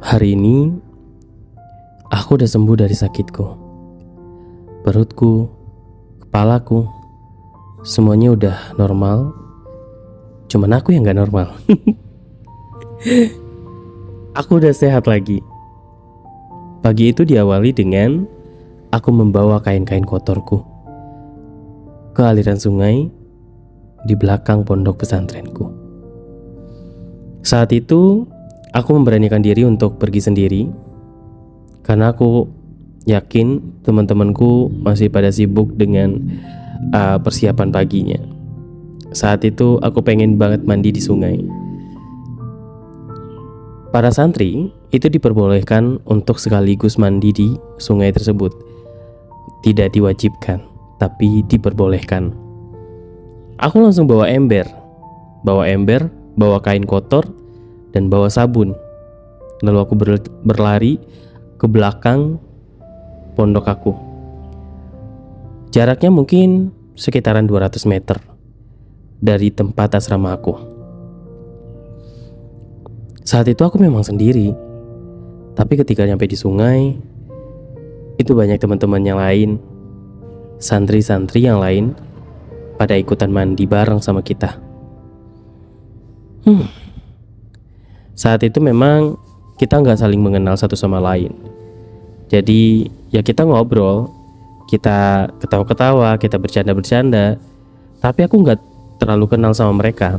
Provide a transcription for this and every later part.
Hari ini aku udah sembuh dari sakitku. Perutku, kepalaku, semuanya udah normal. Cuman aku yang gak normal. Aku udah sehat lagi. Pagi itu diawali dengan aku membawa kain-kain kotorku ke aliran sungai di belakang pondok pesantrenku. Saat itu aku memberanikan diri untuk pergi sendiri karena aku yakin teman-temanku masih pada sibuk dengan persiapan paginya. Saat itu aku pengen banget mandi di sungai. Para santri itu diperbolehkan untuk sekaligus mandi di sungai tersebut. Tidak diwajibkan, tapi diperbolehkan. Aku langsung bawa ember, bawa kain kotor, dan bawa sabun. Lalu aku berlari ke belakang pondok aku. Jaraknya mungkin sekitaran 200 meter dari tempat asrama aku. Saat itu aku memang sendiri. Tapi ketika nyampe di sungai, itu banyak teman-teman yang lain, santri-santri yang lain pada ikutan mandi bareng sama kita. Saat itu memang kita nggak saling mengenal satu sama lain. Jadi ya kita ngobrol, kita ketawa-ketawa, kita bercanda-bercanda. Tapi aku nggak terlalu kenal sama mereka.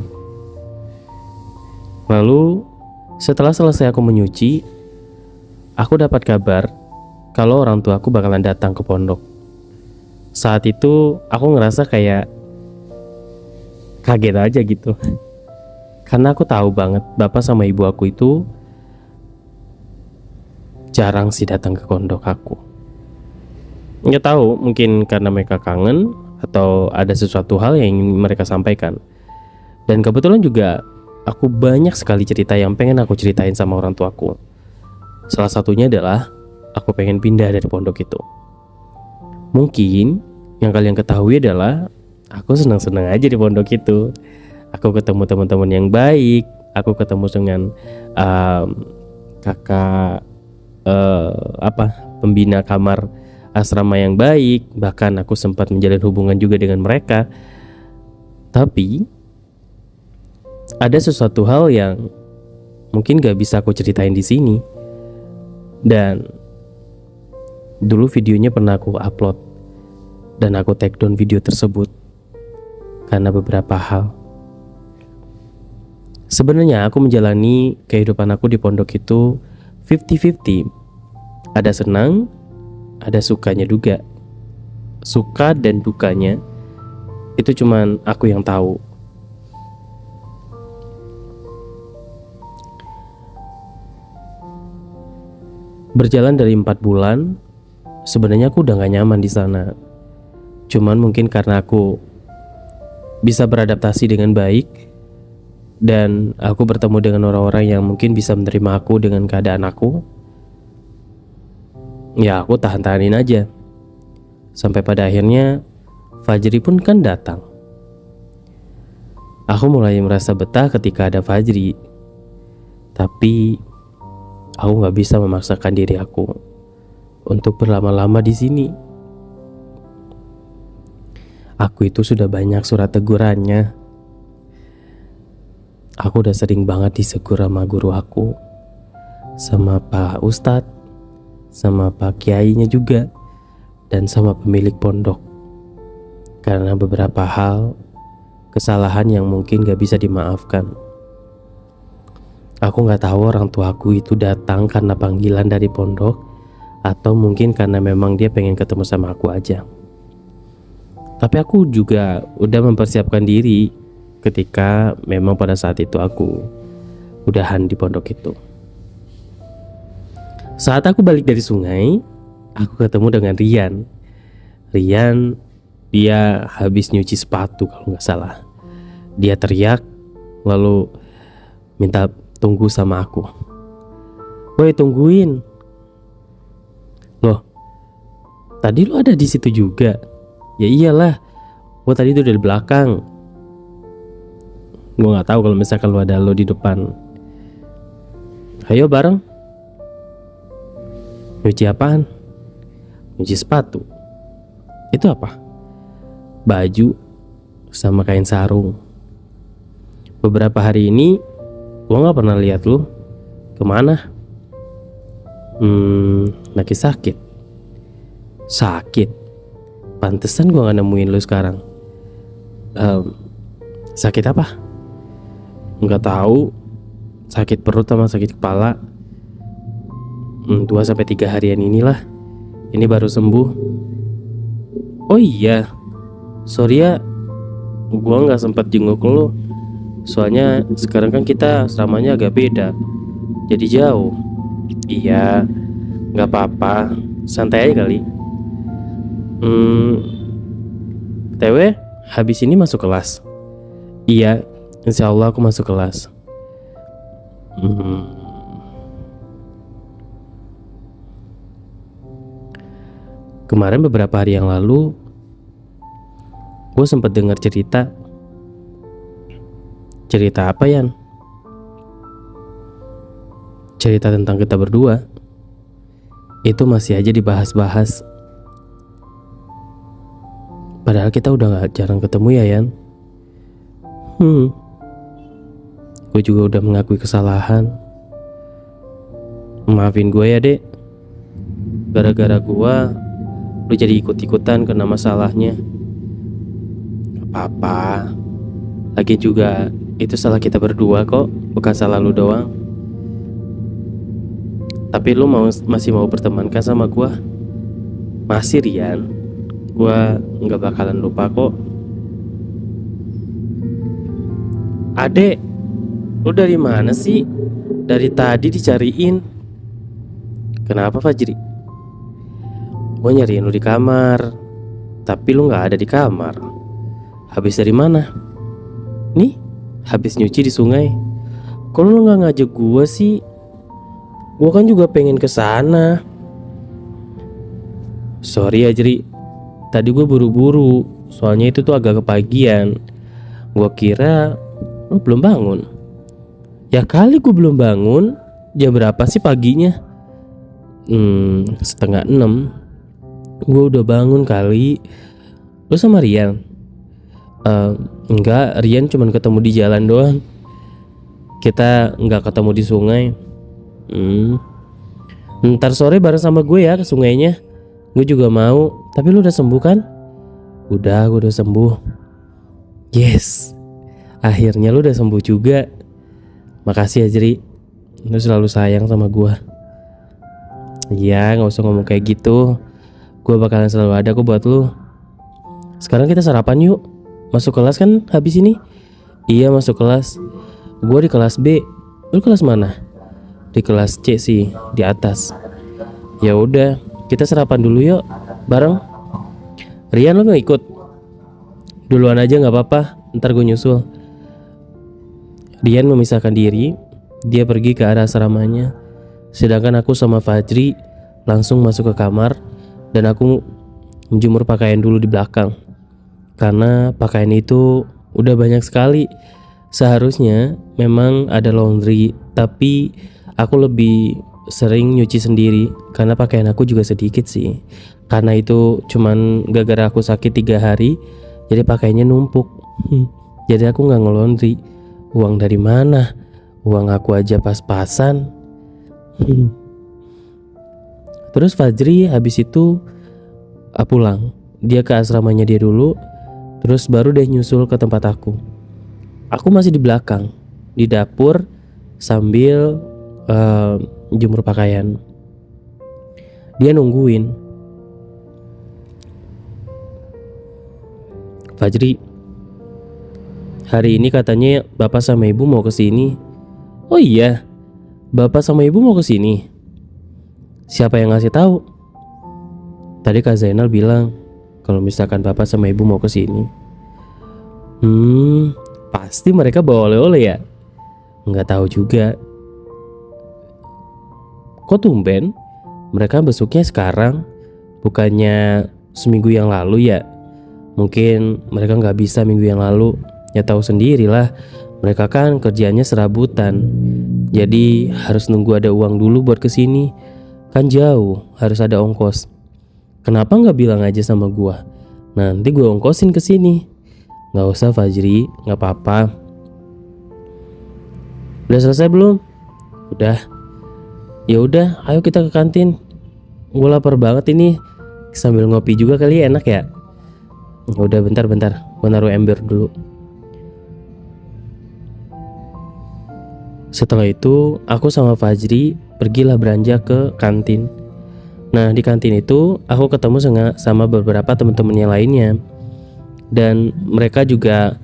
Lalu setelah selesai aku menyuci, aku dapat kabar kalau orang tua aku bakalan datang ke pondok. Saat itu aku ngerasa kayak kaget aja gitu. Karena aku tahu banget bapak sama ibu aku itu jarang sih datang ke pondok aku. Nggak tahu, mungkin karena mereka kangen atau ada sesuatu hal yang ingin mereka sampaikan. Dan kebetulan juga aku banyak sekali cerita yang pengen aku ceritain sama orang tuaku. Salah satunya adalah aku pengen pindah dari pondok itu. Mungkin yang kalian ketahui adalah aku senang-senang aja di pondok itu. Aku ketemu teman-teman yang baik, aku ketemu dengan kakak pembina kamar asrama yang baik, bahkan aku sempat menjalin hubungan juga dengan mereka. Tapi ada sesuatu hal yang mungkin gak bisa aku ceritain di sini. Dan dulu videonya pernah aku upload dan aku take down video tersebut karena beberapa hal. Sebenarnya aku menjalani kehidupan aku di pondok itu 50-50. Ada senang, ada sukanya juga. Suka dan dukanya itu cuman aku yang tahu. Berjalan dari 4 bulan, sebenarnya aku udah gak nyaman di sana. Cuman mungkin karena aku bisa beradaptasi dengan baik dan aku bertemu dengan orang-orang yang mungkin bisa menerima aku dengan keadaan aku, ya aku tahan-tahanin aja. Sampai pada akhirnya Fajri pun kan datang. Aku mulai merasa betah ketika ada Fajri. Tapi aku gak bisa memaksakan diri aku untuk berlama-lama di sini. Aku itu sudah banyak surat tegurannya. Aku udah sering banget disegur sama guru aku, sama Pak Ustadz, sama Pak Kiainya juga, dan sama pemilik pondok. Karena beberapa hal, kesalahan yang mungkin gak bisa dimaafkan. Aku gak tahu orang tuaku itu datang karena panggilan dari pondok, atau mungkin karena memang dia pengen ketemu sama aku aja. Tapi aku juga udah mempersiapkan diri ketika memang pada saat itu aku udahan di pondok itu. Saat aku balik dari sungai, aku ketemu dengan Rian. Rian, dia habis nyuci sepatu kalau nggak salah. Dia teriak, lalu minta tunggu sama aku. Woi, tungguin. Loh, tadi lu ada di situ juga? Ya iyalah, gua tadi tuh dari belakang. Gua nggak tahu kalau misalkan lu ada lo di depan. Ayo bareng. Nyuci apaan? Nyuci sepatu. Itu apa? Baju sama kain sarung. Beberapa hari ini gua nggak pernah lihat lu. Kemana? Lagi sakit. Sakit. Pantesan gua nggak nemuin lu sekarang. Sakit apa? Nggak tahu. Sakit perut sama sakit kepala. 2-3 harian inilah. Ini baru sembuh. Oh iya, sorry ya, gua nggak sempat jenguk lo. Soalnya sekarang kan kita asramanya agak beda, jadi jauh. Iya, nggak apa-apa, santai aja kali. TW, habis ini masuk kelas? Iya, insya Allah aku masuk kelas. Kemarin beberapa hari yang lalu, gue sempat dengar cerita. Cerita apa, Yan? Cerita tentang kita berdua. Itu masih aja dibahas-bahas. Padahal kita udah gak jarang ketemu ya, Yan. Gue juga udah mengakui kesalahan. Maafin gue ya, Dek. Gara-gara gue, lu jadi ikut-ikutan kena masalahnya. Gak apa-apa. Lagi juga itu salah kita berdua kok, bukan salah lu doang. Tapi lu masih mau bertemankah sama gua? Masih, Rian. Gua gak bakalan lupa kok. Adek, lu dari mana sih? Dari tadi dicariin. Kenapa, Fajri? Gue nyariin lu di kamar, tapi lu gak ada di kamar. Habis dari mana? Nih, habis nyuci di sungai. Kok lu gak ngajak gue sih? Gue kan juga pengen kesana. Sorry ya, Jri. Tadi gue buru-buru, soalnya itu tuh agak kepagian. Gue kira lu belum bangun. Ya kali gue belum bangun. Jam berapa sih paginya? 5:30. Gue udah bangun kali. Lu sama Rian? Enggak, Rian cuman ketemu di jalan doang. Kita nggak ketemu di sungai. Ntar sore bareng sama gue ya ke sungainya. Gue juga mau. Tapi lu udah sembuh kan? Udah, gue udah sembuh. Yes, akhirnya lu udah sembuh juga. Makasih ya, Jri. Lu selalu sayang sama gue. Iya, gak usah ngomong kayak gitu. Gue bakalan selalu ada kok buat lu. Sekarang kita sarapan yuk. Masuk kelas kan habis ini? Iya, masuk kelas. Gue di kelas B. Lu kelas mana? Di kelas C sih, di atas. Ya udah, kita sarapan dulu yuk, bareng. Rian, lu gak ikut? Duluan aja gak apa-apa, ntar gue nyusul. Rian memisahkan diri. Dia pergi ke arah asramanya. Sedangkan aku sama Fajri langsung masuk ke kamar. Dan aku menjemur pakaian dulu di belakang. Karena pakaian itu udah banyak sekali. Seharusnya memang ada laundry, tapi aku lebih sering nyuci sendiri. Karena pakaian aku juga sedikit sih. Karena itu cuman gara-gara aku sakit 3 hari, jadi pakaiannya numpuk. Jadi aku gak nge-laundry. Uang dari mana? Uang aku aja pas-pasan. Terus Fajri habis itu pulang. Dia ke asramanya dia dulu. Terus baru deh nyusul ke tempat aku. Aku masih di belakang, di dapur, sambil jemur pakaian. Dia nungguin. Fajri, hari ini katanya bapak sama ibu mau kesini. Oh iya, bapak sama ibu mau kesini. Siapa yang ngasih tahu? Tadi Kak Zainal bilang kalau misalkan papa sama ibu mau kesini. Pasti mereka bawa oleh-oleh ya? Nggak tahu juga. Kok tumben mereka besoknya sekarang, bukannya seminggu yang lalu ya? Mungkin mereka nggak bisa minggu yang lalu. Ya tahu sendirilah, mereka kan kerjanya serabutan. Jadi harus nunggu ada uang dulu buat kesini. Kan jauh, harus ada ongkos. Kenapa nggak bilang aja sama gua? Nanti gua ongkosin kesini. Nggak usah Fajri, nggak apa-apa. Udah selesai belum? Udah. Ya udah, ayo kita ke kantin. Gue lapar banget ini. Sambil ngopi juga kali enak ya. Ya udah bentar, gue naruh ember dulu. Setelah itu, aku sama Fajri pergilah beranjak ke kantin. Nah, di kantin itu aku ketemu sama beberapa teman-temannya lainnya. Dan mereka juga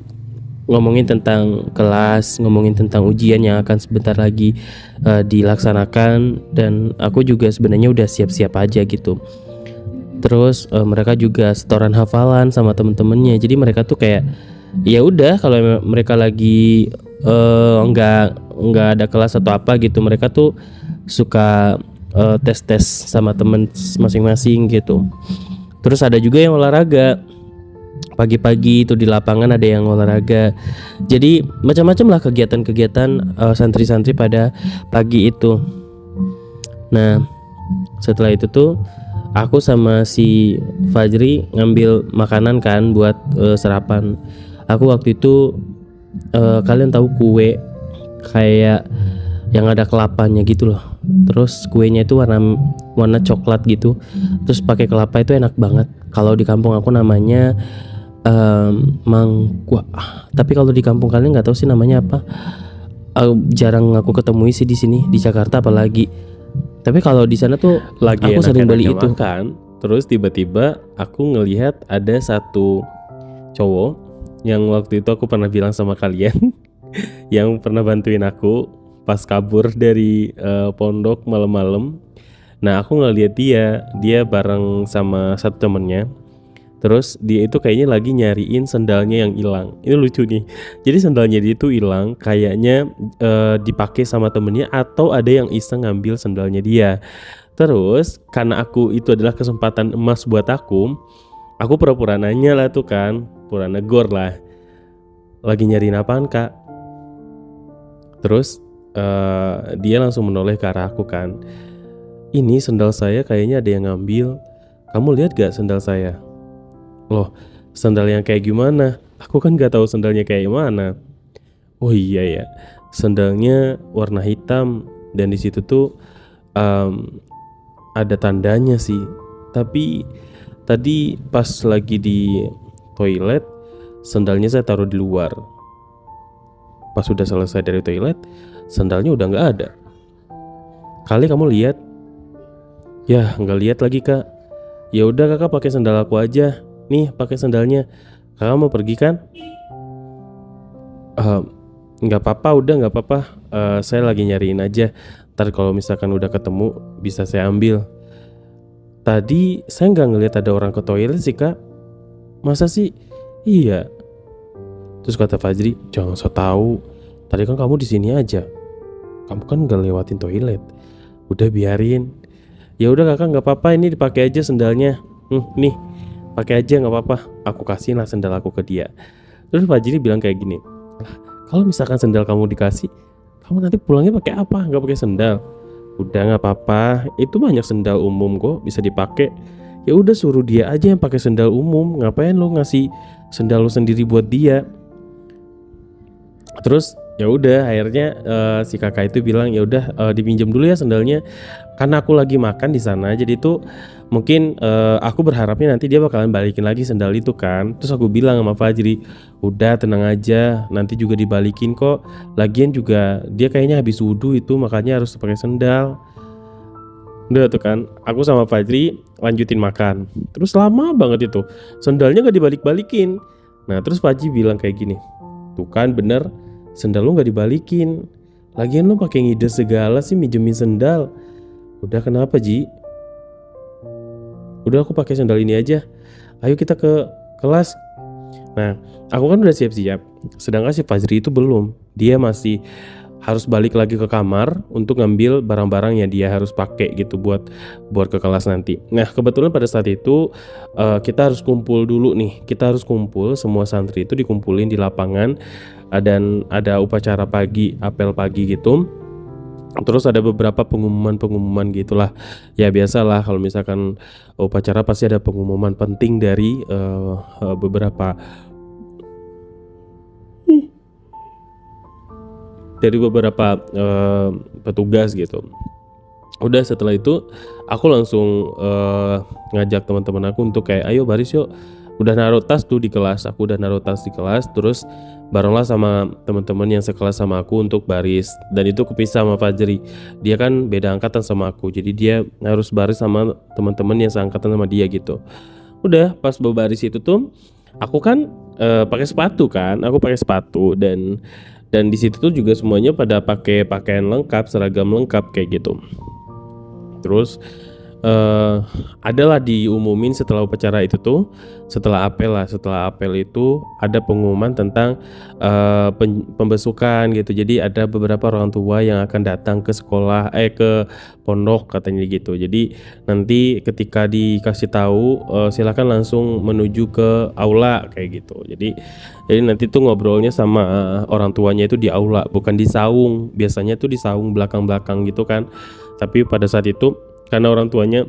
ngomongin tentang kelas, ngomongin tentang ujian yang akan sebentar lagi dilaksanakan. Dan aku juga sebenarnya udah siap-siap aja gitu. Terus mereka juga setoran hafalan sama temen-temennya. Jadi mereka tuh kayak ya udah kalau mereka lagi nggak ada kelas atau apa gitu, mereka tuh suka tes sama temen masing-masing gitu. Terus ada juga yang olahraga. Pagi-pagi itu di lapangan ada yang olahraga. Jadi macam-macam lah kegiatan-kegiatan santri-santri pada pagi itu. Nah, setelah itu tuh aku sama si Fajri ngambil makanan kan buat sarapan. Aku waktu itu kalian tahu kue kayak yang ada kelapanya gitu loh. Terus kuenya itu warna coklat gitu. Terus pakai kelapa itu enak banget. Kalau di kampung aku namanya mangkuk. Tapi kalau di kampung kalian nggak tahu sih namanya apa. Jarang aku ketemui sih di sini di Jakarta apalagi. Tapi kalau di sana tuh lagi aku sering beli itu kan. Terus tiba-tiba aku ngelihat ada satu cowok yang waktu itu aku pernah bilang sama kalian yang pernah bantuin aku pas kabur dari pondok malam-malam. Nah, aku ngelihat dia bareng sama satu temennya. Terus dia itu kayaknya lagi nyariin sendalnya yang hilang. Ini lucu nih. Jadi sendalnya dia itu hilang, kayaknya dipakai sama temennya atau ada yang iseng ngambil sendalnya dia. Terus karena aku itu adalah kesempatan emas buat aku pura-pura nanya lah tuh kan, pura negor lah. Lagi nyariin apaan kak? Terus dia langsung menoleh ke arah aku kan. Ini sendal saya kayaknya ada yang ngambil. Kamu lihat gak sendal saya? Loh, sandal yang kayak gimana? Aku kan gak tahu sandalnya kayak gimana. Oh iya ya, sandalnya warna hitam dan di situ tuh ada tandanya sih. Tapi tadi pas lagi di toilet, sandalnya saya taruh di luar. Pas sudah selesai dari toilet, sandalnya udah nggak ada. Kali kamu lihat? Ya nggak lihat lagi kak. Ya udah kakak pakai sandal aku aja. Nih pakai sandalnya. Kakak mau pergi kan? Nggak apa-apa, udah nggak apa-apa. Saya lagi nyariin aja. Ntar kalau misalkan udah ketemu bisa saya ambil. Tadi saya nggak ngelihat ada orang ke toilet sih kak. Masa sih? Iya. Terus kata Fajri, jangan so tahu. Tadi kan kamu di sini aja. Kamu kan nggak lewatin toilet. Udah biarin. Ya udah kakak nggak apa-apa, ini dipakai aja sandalnya. Nih. Pakai aja nggak apa-apa, aku kasihin lah sendal aku ke dia. Terus Fajri bilang kayak gini, kalau misalkan sendal kamu dikasih, kamu nanti pulangnya pakai apa? Nggak pakai sendal? Udah nggak apa-apa, itu banyak sendal umum kok bisa dipakai. Ya udah suruh dia aja yang pakai sendal umum. Ngapain lo ngasih sendal lo sendiri buat dia? Terus ya udah akhirnya si kakak itu bilang ya udah dipinjam dulu ya sendalnya. Karena aku lagi makan di sana, jadi tuh mungkin aku berharapnya nanti dia bakalan balikin lagi sendal itu kan. Terus aku bilang sama Fajri, udah tenang aja, nanti juga dibalikin kok. Lagian juga dia kayaknya habis wudhu itu, makanya harus pakai sendal. Udah tuh kan, aku sama Fajri lanjutin makan. Terus lama banget itu, sendalnya gak dibalik-balikin. Nah terus Fajri bilang kayak gini, tuh kan bener, sendal lu gak dibalikin. Lagian lu pakai ngide segala sih minjemin sendal. Udah, kenapa Ji? Udah, aku pakai sandal ini aja. Ayo kita ke kelas. Nah, aku kan udah siap-siap. Sedangkan si Fajri itu belum. Dia masih harus balik lagi ke kamar untuk ngambil barang-barang yang dia harus pakai gitu buat ke kelas nanti. Nah, kebetulan pada saat itu kita harus kumpul dulu nih. Kita harus kumpul, semua santri itu dikumpulin di lapangan, dan ada upacara pagi, apel pagi gitu. Terus ada beberapa pengumuman gitulah. Ya biasalah kalau misalkan upacara pasti ada pengumuman penting dari beberapa petugas gitu. Udah, setelah itu aku langsung ngajak teman-teman aku untuk kayak ayo baris yuk. Udah naruh tas tuh di kelas. Aku udah naruh tas di kelas, terus barulah sama teman-teman yang sekelas sama aku untuk baris. Dan itu kepisah sama Fajri. Dia kan beda angkatan sama aku. Jadi dia harus baris sama teman-teman yang seangkatan sama dia gitu. Udah, pas baris itu tuh aku kan pakai sepatu kan. Aku pakai sepatu dan di situ tuh juga semuanya pada pakai pakaian lengkap, seragam lengkap kayak gitu. Terus adalah diumumin setelah upacara itu tuh, setelah apel itu ada pengumuman tentang pembesukan gitu. Jadi ada beberapa orang tua yang akan datang ke sekolah, ke pondok katanya gitu. Jadi nanti ketika dikasih tahu silakan langsung menuju ke aula kayak gitu. Jadi nanti tuh ngobrolnya sama orang tuanya itu di aula, bukan di saung. Biasanya tuh di saung belakang-belakang gitu kan. Tapi pada saat itu karena orang tuanya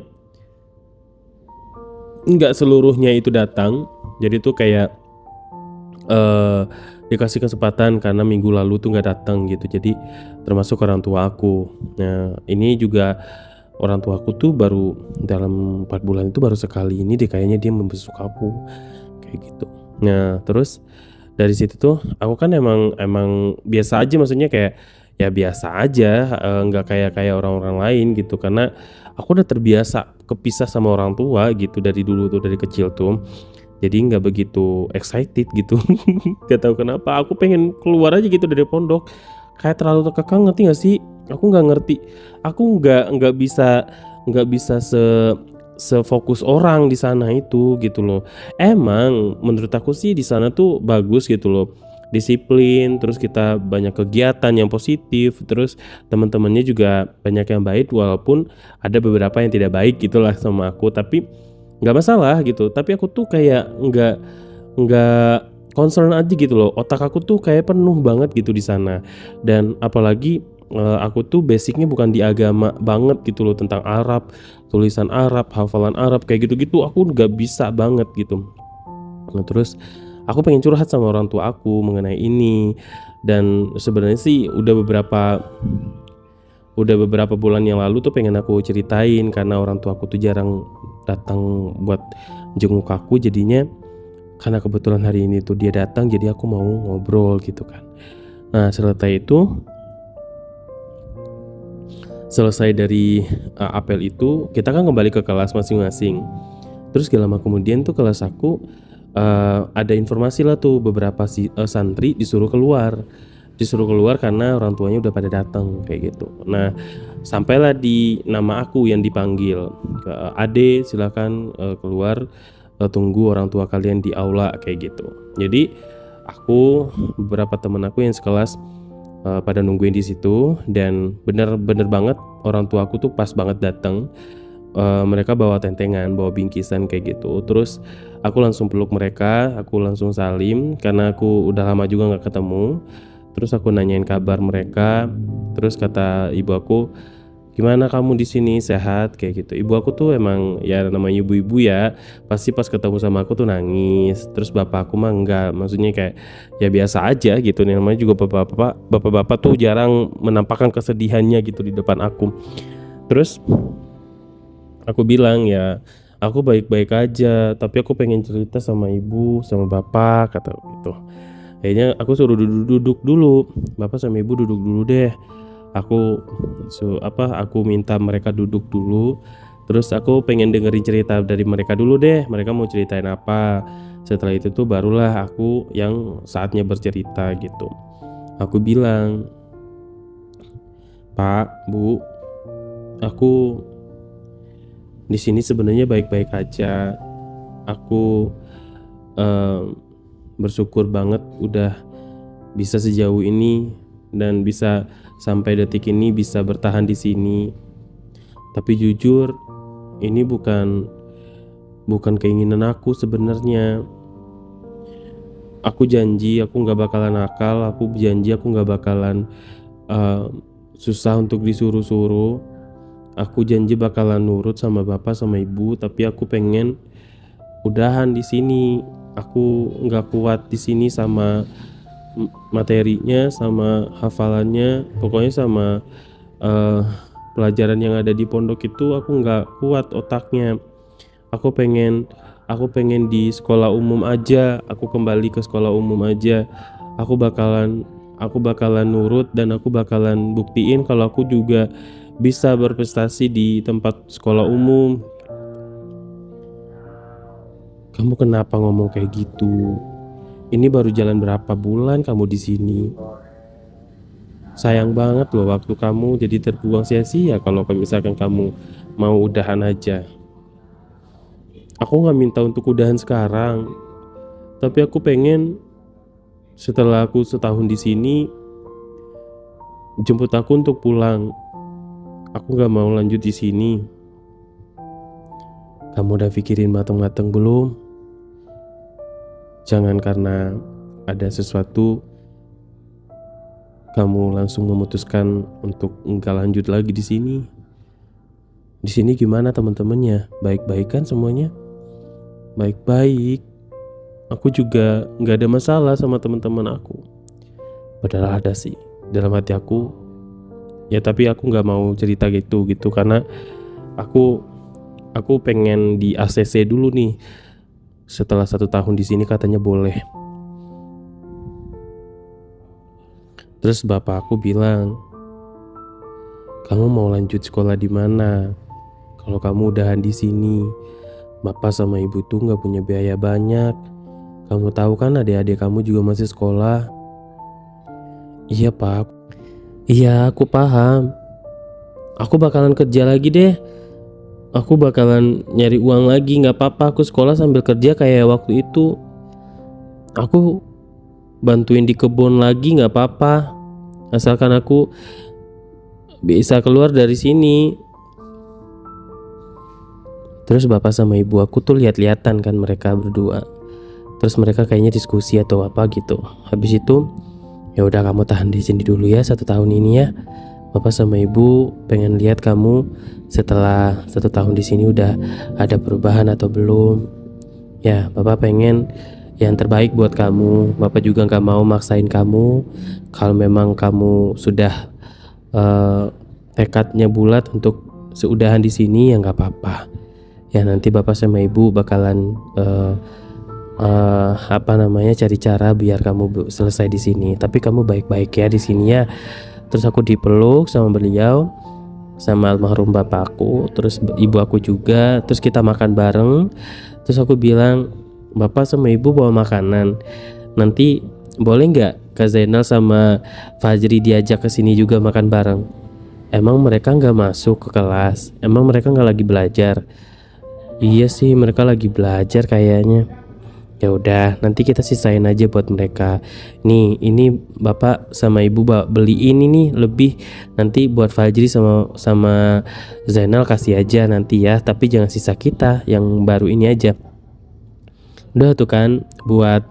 nggak seluruhnya itu datang, jadi tuh kayak dikasih kesempatan karena minggu lalu tuh nggak datang gitu. Jadi termasuk orang tua aku. Nah ini juga orang tua aku tuh baru dalam 4 bulan itu baru sekali ini deh kayaknya dia membesuk aku kayak gitu. Nah terus dari situ tuh aku kan emang biasa aja, maksudnya kayak ya biasa aja, nggak kayak orang-orang lain gitu, karena aku udah terbiasa kepisah sama orang tua gitu dari dulu tuh, dari kecil tuh. Jadi nggak begitu excited gitu. Gak tahu kenapa aku pengen keluar aja gitu dari pondok, kayak terlalu terkekang, ngerti gak sih? Aku nggak ngerti, aku nggak bisa sefokus orang di sana itu gitu loh. Emang menurut aku sih di sana tuh bagus gitu loh, disiplin, terus kita banyak kegiatan yang positif, terus teman-temannya juga banyak yang baik, walaupun ada beberapa yang tidak baik gitulah sama aku, tapi nggak masalah gitu. Tapi aku tuh kayak nggak concern aja gitu loh, otak aku tuh kayak penuh banget gitu di sana. Dan apalagi aku tuh basicnya bukan di agama banget gitu loh, tentang Arab, tulisan Arab, hafalan Arab kayak gitu-gitu aku nggak bisa banget gitu. Nah terus aku pengen curhat sama orang tua aku mengenai ini, dan sebenarnya sih udah beberapa bulan yang lalu tuh pengen aku ceritain, karena orang tua aku tuh jarang datang buat jenguk aku, jadinya karena kebetulan hari ini tuh dia datang, jadi aku mau ngobrol gitu kan. Nah selesai dari apel itu kita kan kembali ke kelas masing-masing. Terus gak lama kemudian tuh kelas aku ada informasi lah tuh, beberapa santri disuruh keluar karena orang tuanya udah pada datang kayak gitu. Nah sampailah di nama aku yang dipanggil, ke Ade silakan keluar, tunggu orang tua kalian di aula kayak gitu. Jadi aku, beberapa teman aku yang sekelas pada nungguin di situ, dan bener banget orang tua aku tuh pas banget datang. Mereka bawa tentengan, bawa bingkisan kayak gitu. Terus aku langsung peluk mereka, aku langsung salim karena aku udah lama juga nggak ketemu. Terus aku nanyain kabar mereka. Terus kata ibu aku, gimana kamu di sini, sehat kayak gitu. Ibu aku tuh emang ya namanya ibu-ibu ya, pasti pas ketemu sama aku tuh nangis. Terus bapak aku mah enggak, maksudnya kayak ya biasa aja gitu. Namanya juga bapak-bapak tuh jarang menampakkan kesedihannya gitu di depan aku. Terus aku bilang ya aku baik-baik aja, tapi aku pengen cerita sama ibu sama bapak kata gitu. Kayaknya aku suruh duduk dulu, bapak sama ibu duduk dulu deh. Aku minta mereka duduk dulu. Terus aku pengen dengerin cerita dari mereka dulu deh, mereka mau ceritain apa. Setelah itu tuh barulah aku yang saatnya bercerita gitu. Aku bilang, Pak, Bu, Aku di sini sebenarnya baik-baik aja. Aku bersyukur banget udah bisa sejauh ini dan bisa sampai detik ini bisa bertahan di sini. Tapi jujur, ini bukan keinginan aku sebenarnya. Aku janji aku nggak bakalan nakal. Aku janji aku nggak bakalan susah untuk disuruh-suruh. Aku janji bakalan nurut sama bapak sama ibu. Tapi aku pengen udahan di sini. Aku nggak kuat di sini sama materinya, sama hafalannya, pokoknya sama pelajaran yang ada di pondok itu aku nggak kuat otaknya. Aku pengen di sekolah umum aja. Aku kembali ke sekolah umum aja. Aku bakalan nurut dan aku bakalan buktiin kalau aku juga bisa berprestasi di tempat sekolah umum. Kamu kenapa ngomong kayak gitu? Ini baru jalan berapa bulan kamu di sini? Sayang banget loh waktu kamu jadi terbuang sia-sia kalau misalkan kamu mau udahan aja. Aku nggak minta untuk udahan sekarang, tapi aku pengen setelah aku setahun di sini jemput aku untuk pulang. Aku nggak mau lanjut di sini. Kamu udah pikirin matang-matang belum? Jangan karena ada sesuatu kamu langsung memutuskan untuk enggak lanjut lagi di sini. Di sini gimana teman-temannya? Baik-baik kan semuanya? Baik-baik. Aku juga nggak ada masalah sama teman-teman aku. Padahal ada sih dalam hati aku. Ya tapi aku nggak mau cerita gitu karena aku pengen di ACC dulu nih. Setelah 1 tahun di sini katanya boleh. Terus bapak aku bilang, kamu mau lanjut sekolah di mana? Kalau kamu udahan di sini, bapak sama ibu tuh nggak punya biaya banyak. Kamu tahu kan adik-adik kamu juga masih sekolah. Iya pak. Iya aku paham. Aku bakalan kerja lagi deh. Aku bakalan nyari uang lagi, gak apa-apa. Aku sekolah sambil kerja kayak waktu itu. Aku bantuin di kebun lagi gak apa-apa, asalkan aku bisa keluar dari sini. Terus bapak sama ibu aku tuh lihat-lihatan kan mereka berdua. Terus mereka kayaknya diskusi atau apa gitu. Habis itu ya udah kamu tahan di sini dulu ya 1 tahun ini ya. Bapak sama ibu pengen lihat kamu setelah 1 tahun di sini udah ada perubahan atau belum. Ya, bapak pengen yang terbaik buat kamu. Bapak juga nggak mau maksain kamu. Kalau memang kamu sudah tekadnya bulat untuk seudahan di sini ya nggak apa-apa. Ya nanti bapak sama ibu bakalan cari cara biar kamu selesai di sini. Tapi kamu baik-baik ya di sini ya. Terus aku dipeluk sama beliau, sama almarhum bapakku, terus ibu aku juga. Terus kita makan bareng. Terus aku bilang, bapak sama ibu bawa makanan, nanti boleh nggak Kak Zainal sama Fajri diajak ke sini juga makan bareng? Emang mereka nggak masuk ke kelas? Emang mereka nggak lagi belajar? Iya sih mereka lagi belajar kayaknya. Ya udah, nanti kita sisain aja buat mereka. Nih, ini bapak sama ibu beliin ini lebih. Nanti buat Fajri sama Zainal kasih aja nanti ya. Tapi jangan sisa kita yang baru ini aja. Udah tuh kan, buat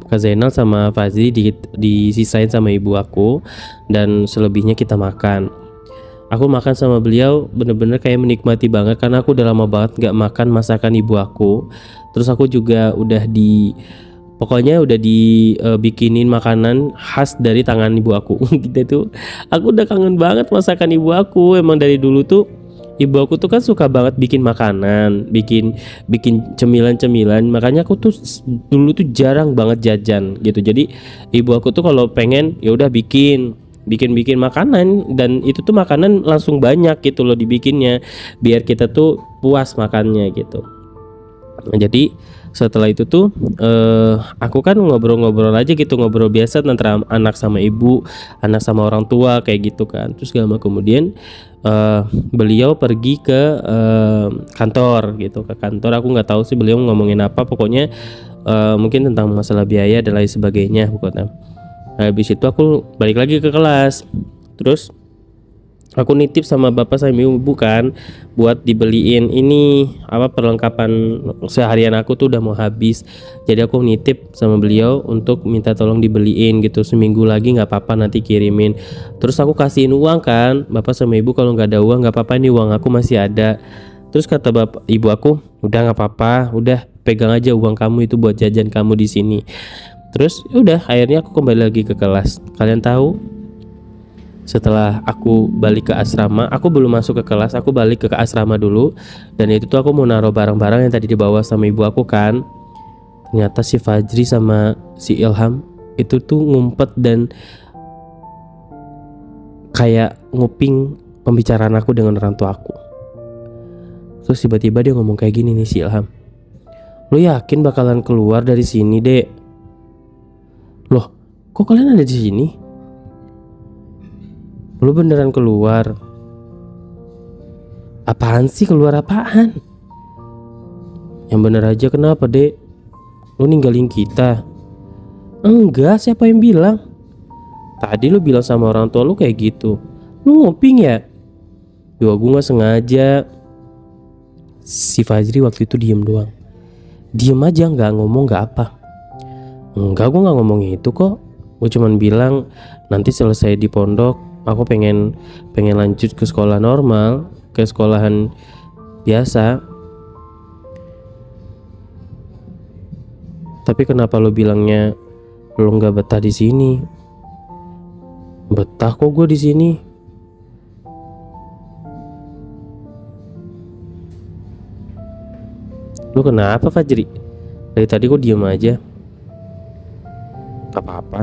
Kak Zainal sama Fajri disisain sama ibu aku. Dan selebihnya kita makan. Aku makan sama beliau bener-bener kayak menikmati banget, karena aku udah lama banget gak makan masakan ibu aku. Terus aku juga udah dibikinin makanan khas dari tangan ibu aku. Gitu tuh. Aku udah kangen banget masakan ibu aku. Emang dari dulu tuh ibu aku tuh kan suka banget bikin makanan, bikin cemilan-cemilan. Makanya aku tuh dulu tuh jarang banget jajan gitu. Jadi ibu aku tuh kalau pengen ya udah bikin makanan, dan itu tuh makanan langsung banyak gitu loh dibikinnya biar kita tuh puas makannya gitu. Nah, jadi Setelah itu tuh aku kan ngobrol-ngobrol aja gitu, ngobrol biasa antara anak sama ibu, anak sama orang tua kayak gitu kan. Terus gak lama kemudian beliau pergi ke kantor gitu, ke kantor. Aku nggak tahu sih beliau ngomongin apa, pokoknya mungkin tentang masalah biaya dan lain sebagainya pokoknya. Habis itu aku balik lagi ke kelas. Terus aku nitip sama bapak sama ibu kan buat dibeliin ini apa perlengkapan seharian aku tuh udah mau habis. Jadi aku nitip sama beliau untuk minta tolong dibeliin gitu, seminggu lagi nggak apa-apa nanti kirimin. Terus aku kasihin uang kan bapak sama ibu, kalau nggak ada uang nggak apa-apa, ini uang aku masih ada. Terus kata bapak ibu aku, udah nggak apa-apa, udah pegang aja uang kamu itu buat jajan kamu di sini. Terus udah akhirnya aku kembali lagi ke kelas. Kalian tahu, setelah aku balik ke asrama, aku belum masuk ke kelas, aku balik ke asrama dulu. Dan itu tuh aku mau naruh barang-barang yang tadi dibawa sama ibu aku kan. Ternyata si Fajri sama si Ilham itu tuh ngumpet dan kayak nguping pembicaraan aku dengan orang tua aku. Terus tiba-tiba dia ngomong kayak gini nih si Ilham, "Lu yakin bakalan keluar dari sini, Dek?" "Loh, kok kalian ada di sini? Lu beneran keluar?" "Apaan sih keluar apaan? Yang bener aja, kenapa Dek? Lu ninggalin kita?" "Enggak, siapa yang bilang? Tadi lu bilang sama orang tua lu kayak gitu. Lu nguping ya?" "Yo, gue gak sengaja." Si Fajri waktu itu diem doang. Diem aja, gak ngomong gak apa. "Enggak, gue gak ngomong itu kok. Gue cuman bilang nanti selesai di pondok aku pengen lanjut ke sekolah normal, ke sekolahan biasa." "Tapi kenapa lo bilangnya lo nggak betah di sini?" "Betah kok gue di sini." "Lo kenapa Fajri? Dari tadi kok diem aja?" "Gak apa-apa.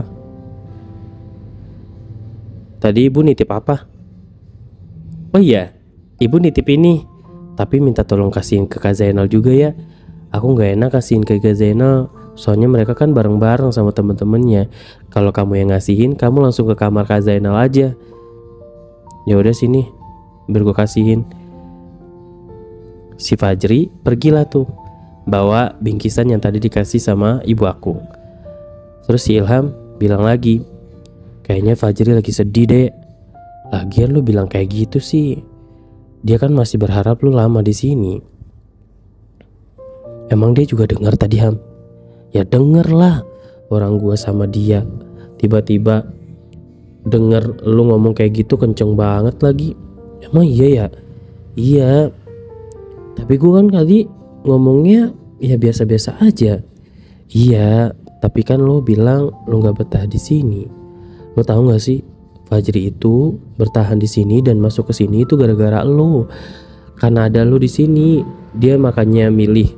Tadi ibu nitip apa?" "Oh iya, ibu nitip ini. Tapi minta tolong kasihin ke Kak Zainal juga ya. Aku gak enak kasihin ke Kak Zainal, soalnya mereka kan bareng-bareng sama temen-temennya. Kalau kamu yang ngasihin, kamu langsung ke kamar Kak Zainal aja." "Ya udah sini, biar gue kasihin." Si Fajri pergilah tuh, bawa bingkisan yang tadi dikasih sama ibu aku. Terus si Ilham bilang lagi, "Kayaknya Fajri lagi sedih, Dek. Lagian lu bilang kayak gitu sih. Dia kan masih berharap lu lama di sini." "Emang dia juga dengar tadi, Ham?" "Ya denger lah, orang gua sama dia. Tiba-tiba denger lu ngomong kayak gitu kenceng banget lagi." "Emang iya ya?" "Iya. Tapi gua kan tadi ngomongnya ya biasa-biasa aja." "Iya, tapi kan lo bilang lo gak betah di sini. Lo tahu gak sih, Fajri itu bertahan di sini dan masuk ke sini itu gara-gara lo. Karena ada lo di sini, dia makanya milih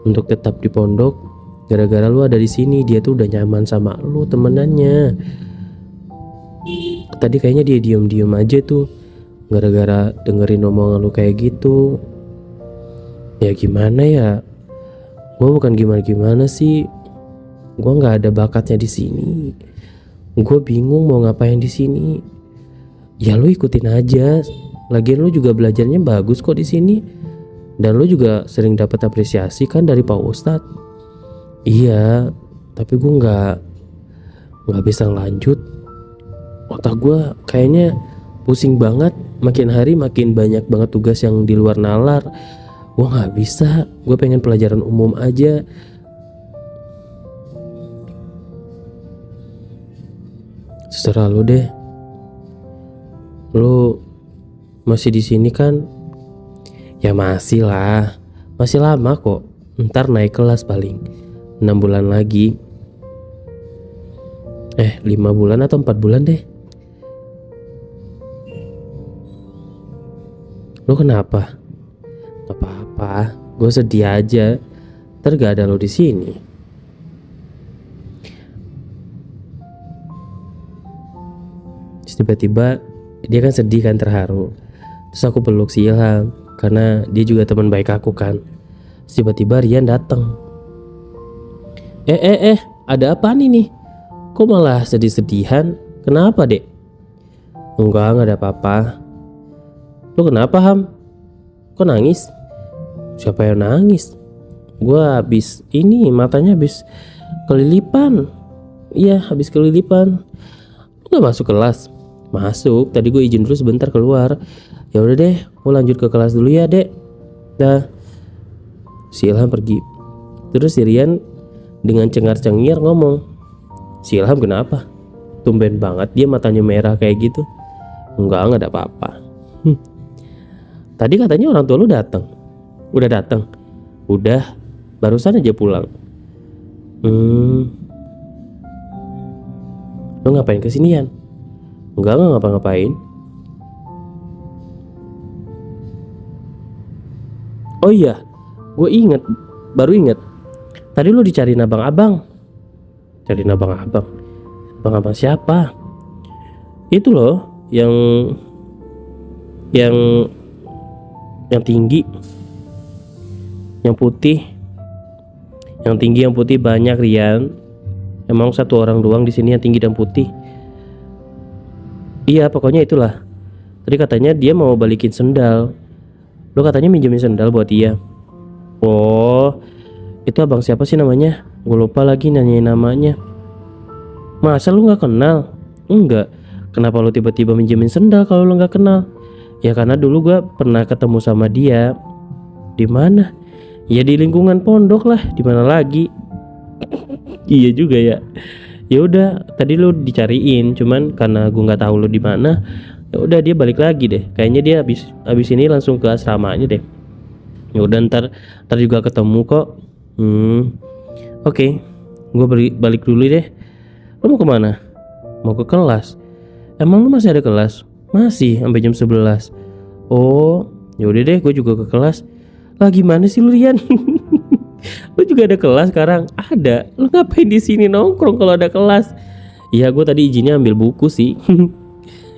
untuk tetap di pondok. Gara-gara lo ada di sini, dia tuh udah nyaman sama lo temenannya. Tadi kayaknya dia diem-diem aja tuh, gara-gara dengerin omongan lo kayak gitu." "Ya gimana ya? Gue bukan gimana-gimana sih. Gue nggak ada bakatnya di sini. Gue bingung mau ngapain di sini. Ya lu ikutin aja. Lagian lu juga belajarnya bagus kok di sini. Dan lu juga sering dapat apresiasi kan dari Pak Ustadz." "Iya, tapi gue nggak bisa lanjut. Otak gue kayaknya pusing banget. Makin hari makin banyak banget tugas yang di luar nalar. Gue nggak bisa. Gue pengen pelajaran umum aja." "Terserah lu deh. Lu masih di sini kan?" "Ya masih lah. Masih lama kok. Ntar naik kelas paling 6 bulan lagi. 5 bulan atau 4 bulan deh." "Lu kenapa?" "Gak apa-apa. Gue sedih aja. Ntar gak ada lo di sini." Terus tiba-tiba dia kan sedih kan, terharu. Terus aku peluk si Ilham karena dia juga teman baik aku kan. Terus tiba-tiba Rian datang. Ada apa nih? Kok malah sedih-sedihan? Kenapa, Dek? Enggak ada apa-apa. Lu kenapa, Ham? Kok nangis? Siapa yang nangis? Gua habis ini, matanya habis kelilipan. Iya, habis kelilipan. Lu gak masuk kelas? Masuk, tadi gue izin dulu sebentar keluar. Ya udah deh, gue lanjut ke kelas dulu ya, Dek. Dah. Si Ilham pergi. Terus si Rian dengan cengar-cengir ngomong, "Si Ilham kenapa? Tumben banget dia matanya merah kayak gitu." Enggak ada apa-apa. Tadi katanya orang tua lu datang. Udah datang? Udah, barusan aja pulang. Lu ngapain kesinian? Enggak ngapa-ngapain. Oh iya, gue baru inget. Tadi lu dicariin abang-abang. Cariin abang-abang? Abang-abang siapa? Itu loh, yang tinggi, yang putih, yang tinggi, yang putih banyak, Rian. Emang satu orang doang di sini yang tinggi dan putih? Iya, pokoknya itulah. Tadi katanya dia mau balikin sendal. Lo katanya minjemin sendal buat dia. Oh, itu abang siapa sih namanya? Gue lupa lagi nanyain namanya. Masa lu nggak kenal? Enggak. Kenapa lu tiba-tiba minjemin sendal kalau lu nggak kenal? Ya karena dulu gue pernah ketemu sama dia. Di mana? Ya di lingkungan pondok lah. Di mana lagi? Iya juga ya. Ya udah, tadi lu dicariin, cuman karena gue nggak tahu lu di mana. Ya udah, dia balik lagi deh. Kayaknya dia habis ini langsung ke asramanya deh. Ya udah, ntar juga ketemu kok. Oke. Gue balik dulu deh. Lu mau kemana? Mau ke kelas. Emang lu masih ada kelas? Masih, sampai jam 11. Oh, ya udah deh, gue juga ke kelas. Lah gimana sih lu, Rian? Lu juga ada kelas sekarang? Ada. Lu ngapain di sini nongkrong kalau ada kelas? Iya, gue tadi izinnya ambil buku sih.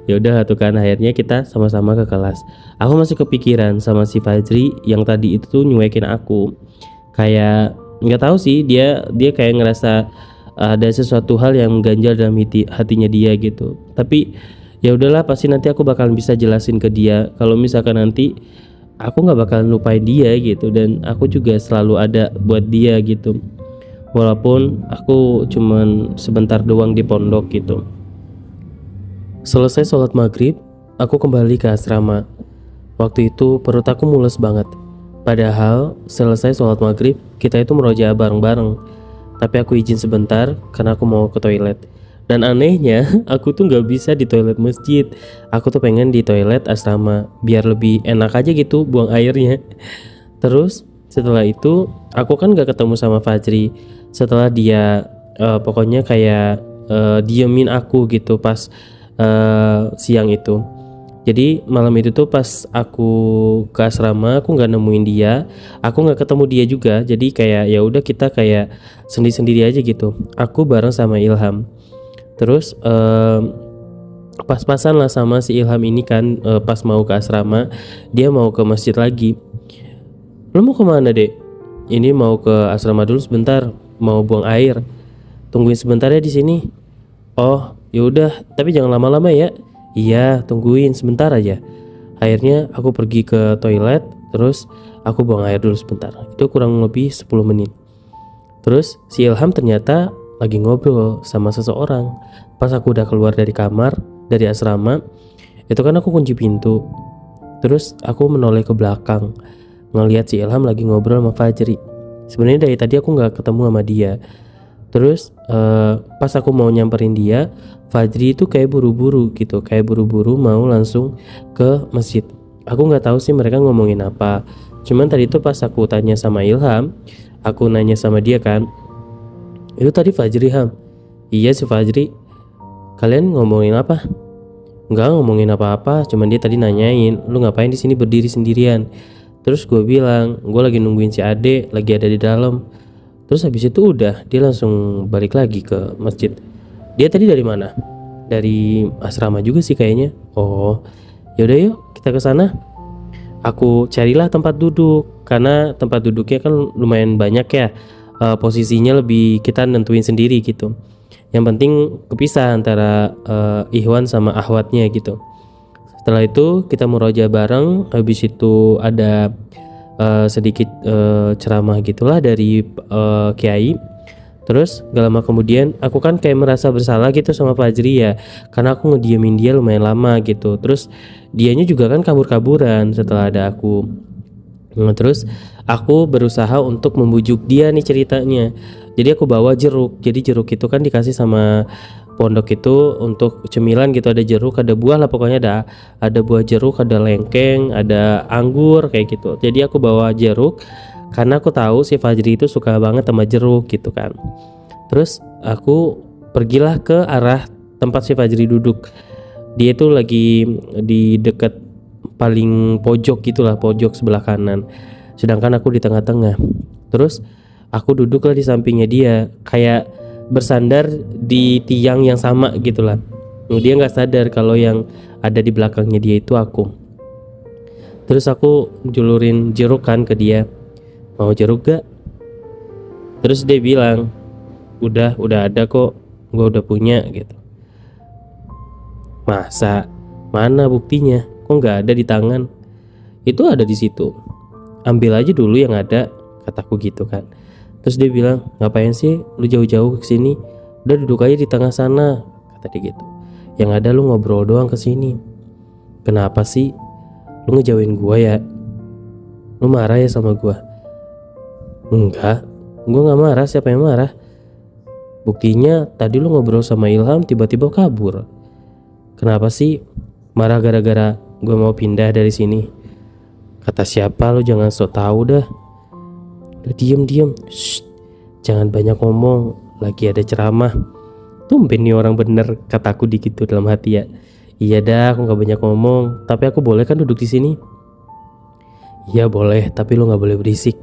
Ya udah tuh kan, akhirnya kita sama-sama ke kelas. Aku masih kepikiran sama si Fajri yang tadi itu tuh nyuekin aku. Kayak nggak tahu sih, dia kayak ngerasa ada sesuatu hal yang mengganjal dalam hatinya dia gitu. Tapi ya udahlah, pasti nanti aku bakalan bisa jelasin ke dia kalau misalkan nanti aku nggak bakalan lupain dia gitu, dan aku juga selalu ada buat dia gitu. Walaupun aku cuman sebentar doang di pondok gitu. Selesai sholat maghrib, aku kembali ke asrama. Waktu itu perut aku mules banget. Padahal selesai sholat maghrib, kita itu merojaah bareng-bareng. Tapi aku izin sebentar karena aku mau ke toilet. Dan anehnya, aku tuh gak bisa di toilet masjid. Aku tuh pengen di toilet asrama, biar lebih enak aja gitu buang airnya. Terus setelah itu, aku kan gak ketemu sama Fajri. Setelah dia pokoknya kayak diemin aku gitu pas siang itu. Jadi malam itu tuh pas aku ke asrama, aku nggak nemuin dia, aku nggak ketemu dia juga. Jadi kayak ya udah, kita kayak sendiri-sendiri aja gitu. Aku bareng sama Ilham. Terus pas-pasan lah sama si Ilham ini kan, pas mau ke asrama dia mau ke masjid lagi. Lo mau kemana, Dek? Ini mau ke asrama dulu sebentar, mau buang air. Tungguin sebentar ya di sini. Oh, yaudah, tapi jangan lama-lama ya. Iya, tungguin sebentar aja. Akhirnya aku pergi ke toilet, terus aku buang air dulu sebentar. Itu kurang lebih 10 menit. Terus si Ilham ternyata lagi ngobrol sama seseorang. Pas aku udah keluar dari kamar, dari asrama, itu kan aku kunci pintu. Terus aku menoleh ke belakang, ngelihat si Ilham lagi ngobrol sama Fajri. Sebenarnya dari tadi aku nggak ketemu sama dia. Terus pas aku mau nyamperin dia, Fajri itu kayak buru-buru gitu, kayak buru-buru mau langsung ke masjid. Aku nggak tahu sih mereka ngomongin apa. Cuman tadi itu pas aku tanya sama Ilham, aku nanya sama dia kan, itu tadi Fajri, Ham? Iya si Fajri. Kalian ngomongin apa? Nggak ngomongin apa-apa, cuman dia tadi nanyain, lu ngapain di sini berdiri sendirian? Terus gue bilang, gue lagi nungguin si Ade, lagi ada di dalam. Terus habis itu udah, dia langsung balik lagi ke masjid. Dia tadi dari mana? Dari asrama juga sih kayaknya. Oh, yaudah yuk kita ke sana. Aku carilah tempat duduk, karena tempat duduknya kan lumayan banyak ya. posisinya lebih kita nentuin sendiri gitu. Yang penting kepisah antara ikhwan sama akhwatnya gitu. Setelah itu kita murojaah bareng, habis itu ada sedikit ceramah gitulah dari kiai. Terus gak lama kemudian aku kan kayak merasa bersalah gitu sama Fajri ya, karena aku ngediamin dia lumayan lama gitu. Terus dianya juga kan kabur-kaburan setelah ada aku. Nah, terus aku berusaha untuk membujuk dia nih ceritanya. Jadi aku bawa jeruk. Jadi jeruk itu kan dikasih sama pondok itu untuk cemilan gitu, ada jeruk, ada buah lah pokoknya, ada buah jeruk, ada lengkeng, ada anggur kayak gitu. Jadi aku bawa jeruk karena aku tahu si Fajri itu suka banget sama jeruk gitu kan. Terus aku pergilah ke arah tempat si Fajri duduk. Dia itu lagi di dekat paling pojok gitulah, pojok sebelah kanan. Sedangkan aku di tengah-tengah. Terus aku duduklah di sampingnya dia, kayak bersandar di tiang yang sama gitulah. Dia nggak sadar kalau yang ada di belakangnya dia itu aku. Terus aku julurin jeruk kan ke dia. Mau jeruk gak? Terus dia bilang, udah ada kok, gue udah punya gitu. Masa? Mana buktinya? Kok nggak ada di tangan? Itu ada di situ. Ambil aja dulu yang ada, kataku gitu kan. Terus dia bilang, ngapain sih lu jauh-jauh ke sini? Udah duduk aja di tengah sana, kata dia gitu. Yang ada lu ngobrol doang ke sini. Kenapa sih? Lu ngejauhin gua ya? Lu marah ya sama gua? Enggak, gue gak marah. Siapa yang marah? Buktinya tadi lu ngobrol sama Ilham tiba-tiba kabur. Kenapa sih? Marah gara-gara gue mau pindah dari sini? Kata siapa lu? Jangan sok tahu dah. Udah diem. Shh, jangan banyak ngomong, lagi ada ceramah. Tumben nih orang bener, kataku gitu dalam hati ya. Iya dah, aku gak banyak ngomong, tapi aku boleh kan duduk di sini? Iya boleh, tapi lu gak boleh berisik.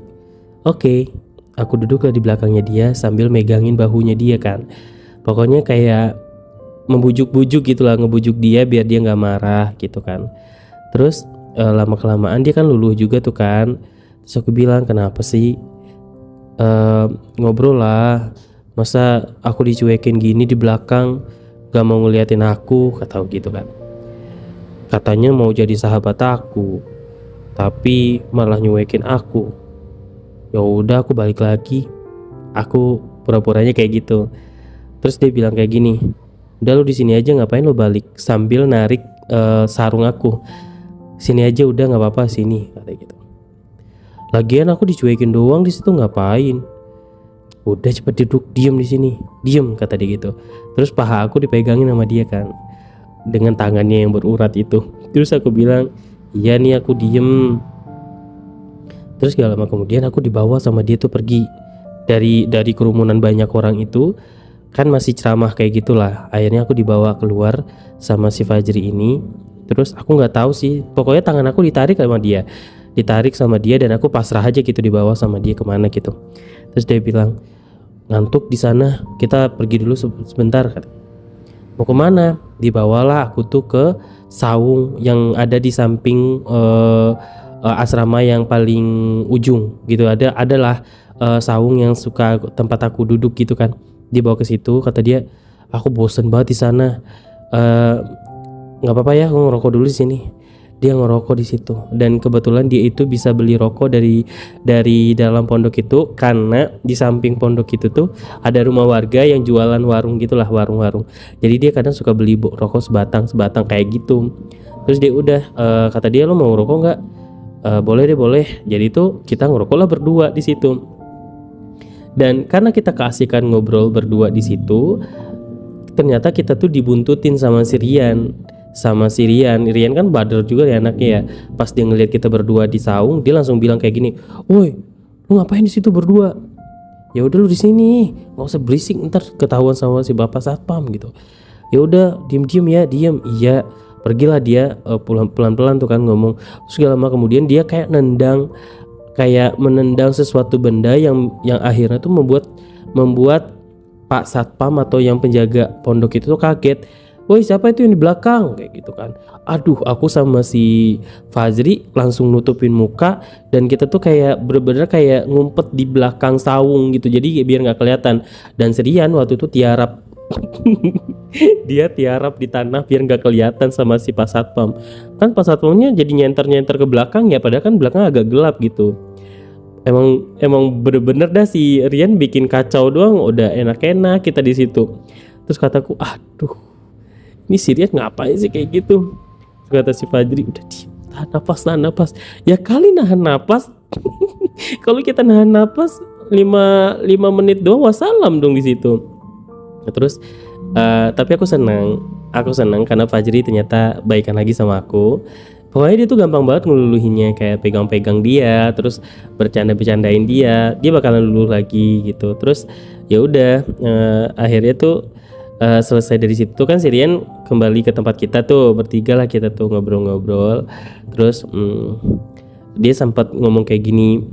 Oke, aku duduklah di belakangnya dia sambil megangin bahunya dia kan. Pokoknya kayak membujuk-bujuk gitulah, ngebujuk dia biar dia nggak marah gitu kan. Terus lama kelamaan dia kan luluh juga tuh kan. Terus aku bilang, kenapa sih? Ngobrol lah. Masa aku dicuekin gini di belakang, gak mau ngeliatin aku, kata gitu kan. Katanya mau jadi sahabat aku, tapi malah nyuekin aku. Ya udah aku balik lagi. Aku pura-puranya kayak gitu. Terus dia bilang kayak gini, udah lu di sini aja, ngapain lu balik? Sambil narik sarung aku. Sini aja udah, nggak apa-apa sini, kata gitu. Lagian aku dicuekin doang di situ, ngapain? Udah cepet duduk, diem di sini, diem, kata dia gitu. Terus paha aku dipegangin sama dia kan, dengan tangannya yang berurat itu. Terus aku bilang, iya nih aku diem. Terus gak lama kemudian aku dibawa sama dia tuh pergi dari kerumunan banyak orang itu, kan masih ceramah kayak gitulah. Akhirnya aku dibawa keluar sama si Fajri ini. Terus aku nggak tahu sih, pokoknya tangan aku ditarik sama dia dan aku pasrah aja gitu, dibawa sama dia kemana gitu. Terus dia bilang, ngantuk di sana, kita pergi dulu sebentar. Mau kemana? Dibawalah aku tuh ke saung yang ada di samping asrama yang paling ujung gitu. Adalah saung yang suka tempat aku duduk gitu kan. Dibawa ke situ, kata dia, aku bosen banget di sana. Nggak apa-apa ya, aku ngerokok dulu di sini. Dia ngerokok di situ, dan kebetulan dia itu bisa beli rokok dari dalam pondok itu, karena di samping pondok itu tuh ada rumah warga yang jualan warung gitulah, warung-warung. Jadi dia kadang suka beli rokok sebatang kayak gitu. Terus dia udah kata dia, lo mau ngerokok nggak? Boleh deh, boleh. Jadi tuh kita ngerokok lah berdua di situ. Dan karena kita keasikan ngobrol berdua di situ, ternyata kita tuh dibuntutin sama si Rian. Rian kan bader juga ya anaknya ya. Pas dia ngeliat kita berdua di saung, dia langsung bilang kayak gini, woi, lu ngapain di situ berdua? Ya udah lu di sini, nggak usah berisik, ntar ketahuan sama si bapak satpam gitu. Ya udah, diem ya, diem. Iya, pergilah dia pelan-pelan tuh kan ngomong. Terus gak lama kemudian dia kayak menendang sesuatu benda yang akhirnya tuh membuat Pak Satpam atau yang penjaga pondok itu tuh kaget. woi siapa itu yang di belakang, kayak gitu kan. Aduh, aku sama si Fajri langsung nutupin muka, dan kita tuh kayak bener-bener kayak ngumpet di belakang saung gitu, jadi biar nggak kelihatan. Dan Sirian waktu itu tiarap dia tiarap di tanah biar nggak kelihatan sama si pas satpam. Kan pas satpamnya jadi nyenter ke belakang ya, padahal kan belakang agak gelap gitu. Emang bener-bener dah si Rian bikin kacau doang, udah enak-enak kita di situ. Terus kataku, aduh, ini si Rian ngapain sih kayak gitu? Terus kata si Fajri, udah diem, tahan napas. Ya kali nahan napas. Kalau kita nahan napas 5 menit doang wassalam dong di situ. Terus tapi aku senang karena Fajri ternyata baikan lagi sama aku. Pokoknya dia tuh gampang banget ngeluluhinnya, kayak pegang-pegang dia, terus bercanda-bercandain dia bakalan luluh lagi gitu. Terus ya udah, akhirnya tuh selesai dari situ kan Sirian kembali ke tempat kita tuh, bertiga lah kita tuh ngobrol-ngobrol. Terus dia sempat ngomong kayak gini,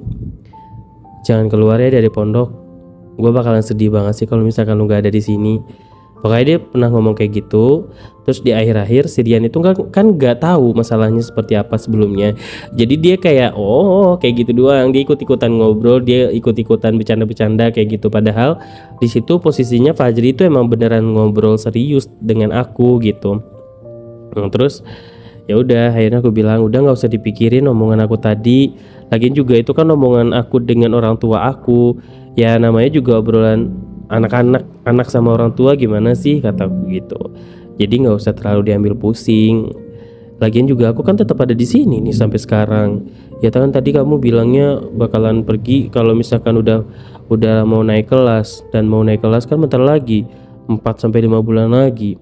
jangan keluar ya dari pondok, gue bakalan sedih banget sih kalau misalkan lu gak ada di sini. Pokoknya dia pernah ngomong kayak gitu. Terus di akhir-akhir si Rian itu kan gak tahu masalahnya seperti apa sebelumnya. Jadi dia kayak kayak gitu doang. Dia ikut-ikutan ngobrol, dia ikut-ikutan bercanda-bercanda kayak gitu. Padahal di situ posisinya Fajri itu emang beneran ngobrol serius dengan aku gitu. Terus ya udah, akhirnya aku bilang udah nggak usah dipikirin omongan aku tadi. Lagian juga itu kan omongan aku dengan orang tua aku. Ya namanya juga obrolan anak sama orang tua, gimana sih, kataku gitu. Jadi nggak usah terlalu diambil pusing. Lagian juga aku kan tetap ada di sini nih sampai sekarang. Ya kan tadi kamu bilangnya bakalan pergi kalau misalkan udah mau naik kelas, dan mau naik kelas kan bentar lagi, 4-5 bulan lagi.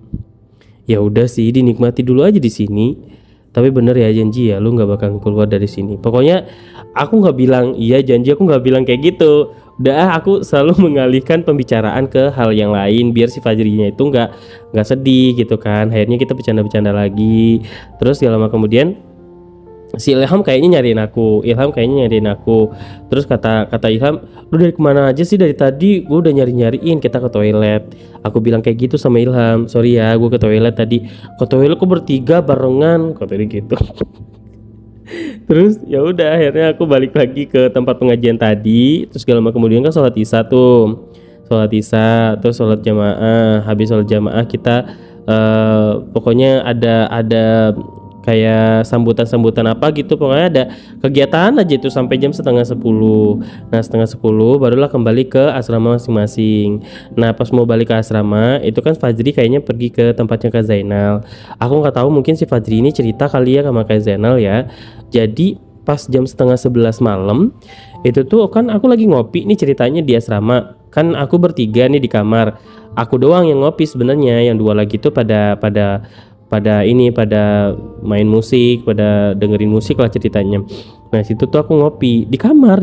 Ya udah sih, dinikmati dulu aja di sini. Tapi bener ya, janji ya lu nggak bakal keluar dari sini. Pokoknya aku nggak bilang iya, janji aku nggak bilang kayak gitu. Udah, aku selalu mengalihkan pembicaraan ke hal yang lain biar si Fajrinya itu nggak sedih gitu kan. Akhirnya kita bercanda-bercanda lagi. Terus gak lama kemudian si Ilham kayaknya nyariin aku. Terus kata Ilham, lu dari kemana aja sih dari tadi? Gue udah nyariin, kita ke toilet. Aku bilang kayak gitu sama Ilham, sorry ya gue ke toilet tadi. Ke toilet kok bertiga barengan, katanya gitu. Terus ya udah, akhirnya aku balik lagi ke tempat pengajian tadi. Terus gak lama kemudian kan sholat isya, terus sholat jamaah. Habis sholat jamaah kita pokoknya ada kayak sambutan apa gitu. Pokoknya ada kegiatan aja itu sampai jam 9:30. Nah 9:30 barulah kembali ke asrama masing-masing. Nah pas mau balik ke asrama itu kan Fajri kayaknya pergi ke tempatnya Kak Zainal. Aku nggak tahu, mungkin si Fajri ini cerita kali ya sama Kak Zainal ya. Jadi pas jam 10:30 malam itu tuh kan aku lagi ngopi nih, ceritanya di asrama. Kan aku bertiga nih di kamar. Aku doang yang ngopi sebenarnya, yang dua lagi tuh pada main musik, pada dengerin musik lah ceritanya. Nah situ tuh aku ngopi di kamar.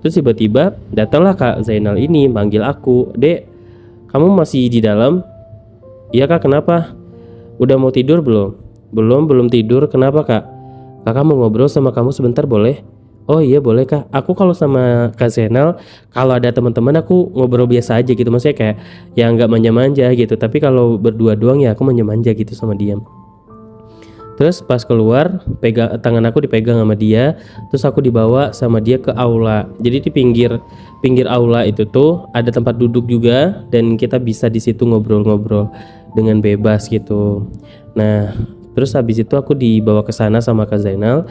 Terus tiba-tiba datanglah Kak Zainal ini manggil aku, "Dek, kamu masih di dalam?" "Iya Kak, kenapa?" "Udah mau tidur belum?" Belum tidur." "Kenapa Kak?" "Kakak mau ngobrol sama kamu sebentar, boleh?" "Oh iya boleh Kak." Aku kalau sama Kak Zainal, kalau ada teman-teman aku ngobrol biasa aja gitu, maksudnya kayak ya nggak manja-manja gitu. Tapi kalau berdua doang ya aku manja-manja gitu sama dia. Terus pas keluar, tangan aku dipegang sama dia, terus aku dibawa sama dia ke aula. Jadi di pinggir aula itu tuh ada tempat duduk juga, dan kita bisa di situ ngobrol-ngobrol dengan bebas gitu. Nah, terus habis itu aku dibawa ke sana sama Kak Zainal.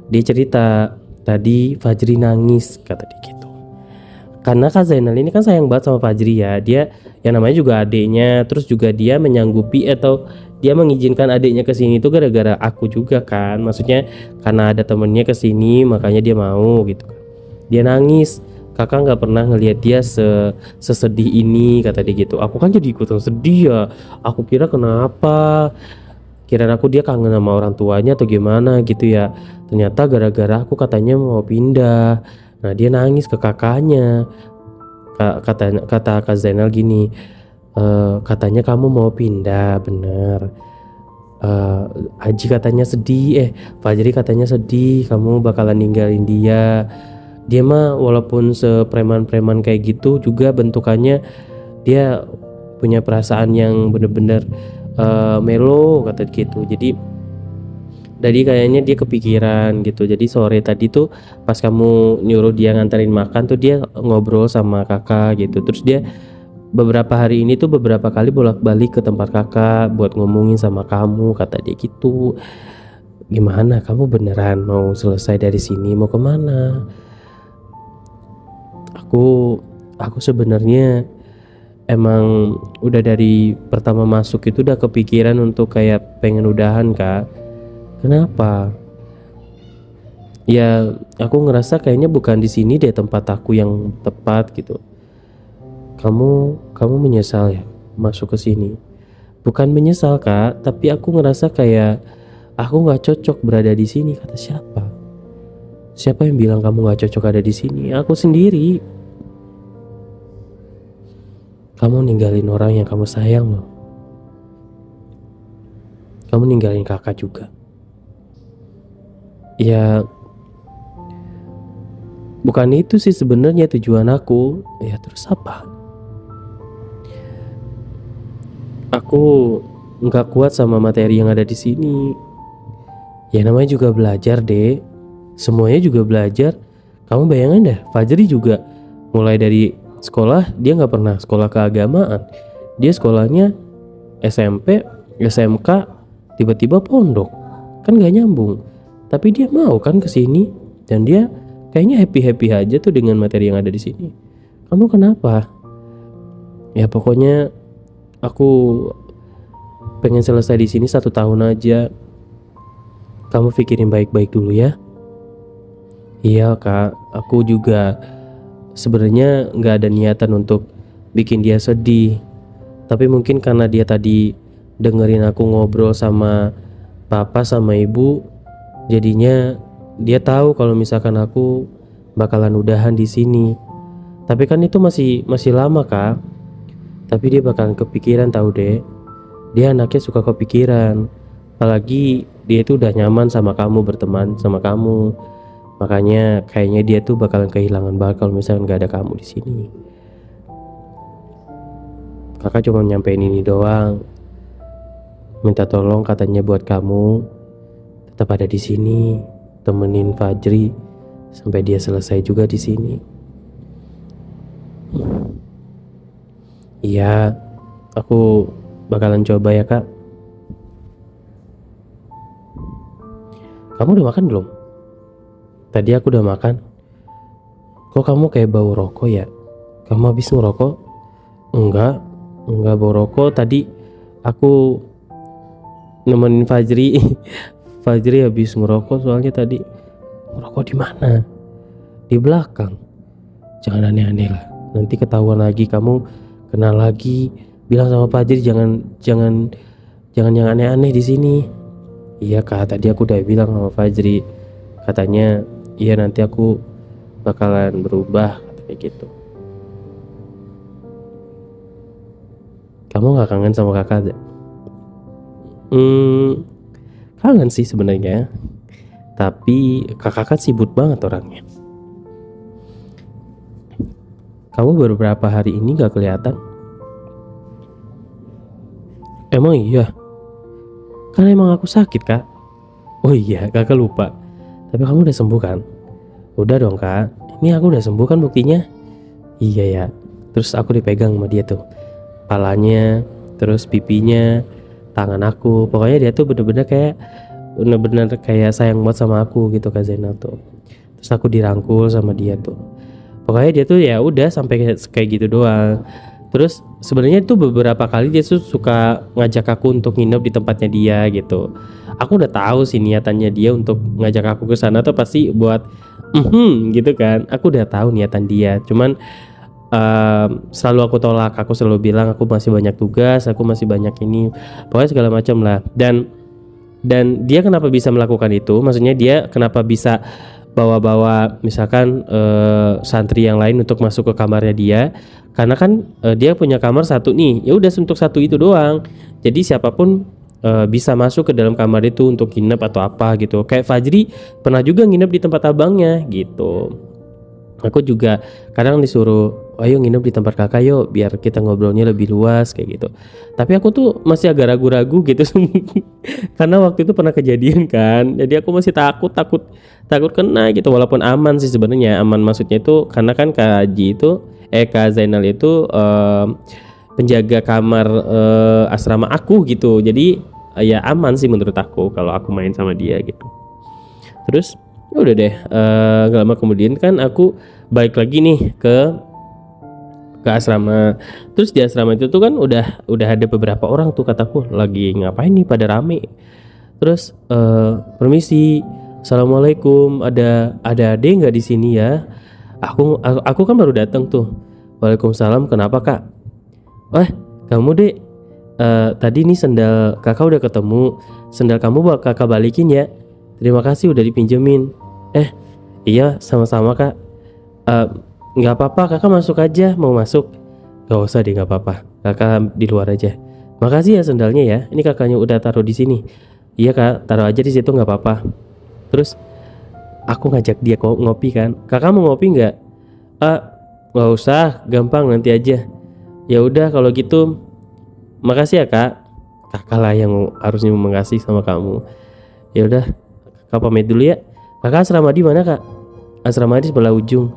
Dia cerita, tadi Fajri nangis, kata dia gitu. Karena Kak Zainal ini kan sayang banget sama Fajri ya. Dia yang namanya juga adiknya, terus juga dia menyanggupi atau dia mengizinkan adiknya ke sini itu gara-gara aku juga kan. Maksudnya karena ada temennya ke sini makanya dia mau gitu. Dia nangis. Kakak nggak pernah ngelihat dia sesedih ini, kata dia gitu. Aku kan jadi ikutan sedih ya. Aku kira kenapa? Kira aku dia kangen sama orang tuanya atau gimana gitu ya. Ternyata gara-gara aku katanya mau pindah. Nah dia nangis ke kakaknya. Kata Kak Zainal gini, katanya kamu mau pindah, bener. Haji katanya sedih, Fajri katanya sedih kamu bakalan ninggalin dia. Dia mah walaupun sepreman-preman kayak gitu juga bentukannya dia punya perasaan yang bener-bener melo kata gitu. Jadi kayaknya dia kepikiran gitu. Jadi sore tadi tuh pas kamu nyuruh dia nganterin makan tuh dia ngobrol sama kakak gitu. Terus dia beberapa hari ini tuh beberapa kali bolak-balik ke tempat kakak buat ngomongin sama kamu kata dia gitu. Gimana, kamu beneran mau selesai dari sini, mau kemana? Aku sebenarnya emang udah dari pertama masuk itu udah kepikiran untuk kayak pengen udahan kak. Kenapa? Ya aku ngerasa kayaknya bukan di sini deh tempat aku yang tepat gitu. Kamu menyesal ya masuk ke sini? Bukan menyesal kak, tapi aku ngerasa kayak aku nggak cocok berada di sini. Kata siapa? Siapa yang bilang kamu nggak cocok ada di sini? Aku sendiri. Kamu ninggalin orang yang kamu sayang loh. Kamu ninggalin kakak juga. Ya bukan itu sih sebenarnya tujuan aku. Ya terus apa? Aku nggak kuat sama materi yang ada di sini. Ya namanya juga belajar deh. Semuanya juga belajar. Kamu bayangin dah, Fajri juga mulai dari sekolah dia nggak pernah sekolah keagamaan. Dia sekolahnya SMP, SMK, tiba-tiba pondok. Kan gak nyambung. Tapi dia mau kan kesini dan dia kayaknya happy aja tuh dengan materi yang ada di sini. Kamu kenapa? Ya pokoknya aku pengen selesai di sini 1 tahun aja. Kamu pikirin baik-baik dulu ya. Iya kak, aku juga sebenarnya nggak ada niatan untuk bikin dia sedih. Tapi mungkin karena dia tadi dengerin aku ngobrol sama papa sama ibu, jadinya dia tahu kalau misalkan aku bakalan udahan di sini. Tapi kan itu masih lama kak. Tapi dia bakalan kepikiran tahu deh. Dia anaknya suka kepikiran. Apalagi dia itu udah nyaman sama kamu, berteman sama kamu. Makanya kayaknya dia tuh bakalan kehilangan banget kalau misalkan gak ada kamu di sini. Kakak cuma nyampein ini doang. Minta tolong katanya buat kamu tetap ada di sini, temenin Fajri sampai dia selesai juga di sini. Iya, aku bakalan coba ya kak. Kamu udah makan belum? Tadi aku udah makan. Kok kamu kayak bau rokok ya? Kamu habis ngerokok? Enggak bau rokok. Tadi aku nemenin Fajri. Fajri habis ngerokok soalnya tadi. Ngerokok di mana? Di belakang. Jangan aneh-aneh lah. Nanti ketahuan lagi, kamu kenal lagi. Bilang sama Fajri jangan yang aneh-aneh di sini. Iya kak, tadi aku udah bilang sama Fajri. Katanya iya nanti aku bakalan berubah kayak gitu. Kamu gak kangen sama kakak? Kangen sih sebenarnya. Tapi kakak kan sibuk banget orangnya. Kamu baru berapa hari ini gak kelihatan? Emang iya? Kan emang aku sakit kak. Oh iya, kakak lupa. Tapi kamu udah sembuh kan? Udah dong kak. Ini aku udah sembuh kan buktinya. Iya ya. Terus aku dipegang sama dia tuh, kepalanya, terus pipinya, tangan aku. Pokoknya dia tuh bener-bener kayak sayang banget sama aku gitu kak Zainal tuh. Terus aku dirangkul sama dia tuh. Pokoknya dia tuh ya udah sampai kayak gitu doang. Terus sebenarnya tuh beberapa kali dia tuh suka ngajak aku untuk nginep di tempatnya dia gitu. Aku udah tahu sih niatannya dia untuk ngajak aku ke sana tuh pasti buat gitu kan. Aku udah tahu niatan dia. Cuman selalu aku tolak. Aku selalu bilang aku masih banyak tugas, aku masih banyak ini, pokoknya segala macam lah. Dan dia kenapa bisa melakukan itu? Maksudnya dia kenapa bisa bawa-bawa misalkan santri yang lain untuk masuk ke kamarnya dia? Karena kan dia punya kamar satu nih. Ya udah untuk satu itu doang. Jadi siapapun bisa masuk ke dalam kamar itu untuk nginep atau apa gitu. Kayak Fajri pernah juga nginep di tempat abangnya gitu. Aku juga kadang disuruh ayo nginep di tempat kakak yuk, biar kita ngobrolnya lebih luas kayak gitu. Tapi aku tuh masih agak ragu-ragu gitu karena waktu itu pernah kejadian kan, jadi aku masih takut kena gitu. Walaupun aman sih sebenarnya, aman maksudnya itu karena kan Kak Haji itu Kak Zainal itu penjaga kamar asrama aku gitu, jadi ya aman sih menurut aku kalau aku main sama dia gitu. Terus ya udah deh, gak lama kemudian kan aku balik lagi nih ke asrama. Terus di asrama itu tuh kan udah ada beberapa orang tuh, kataku lagi ngapain nih pada rame. Terus permisi, assalamualaikum, ada ade nggak di sini ya? Aku kan baru datang tuh. Waalaikumsalam, kenapa kak? Kamu dek, tadi nih sendal kakak udah ketemu, sendal kamu bakal kakak balikin ya. Terima kasih udah dipinjemin. Iya sama-sama kak. Nggak apa-apa, kakak masuk aja. Mau masuk? Gak usah deh, nggak apa-apa, kakak di luar aja. Makasih ya sendalnya ya, ini kakaknya udah taruh di sini. Iya kak, taruh aja di situ nggak apa-apa. Terus aku ngajak dia ngopi kan. Kakak mau ngopi nggak? Nggak usah, gampang nanti aja. Ya udah kalau gitu, makasih ya kak. Kakak lah yang harusnya mengasih sama kamu. Ya udah, kakak pamit dulu ya. Kakak asrama di mana kak? Asrama di sebelah ujung.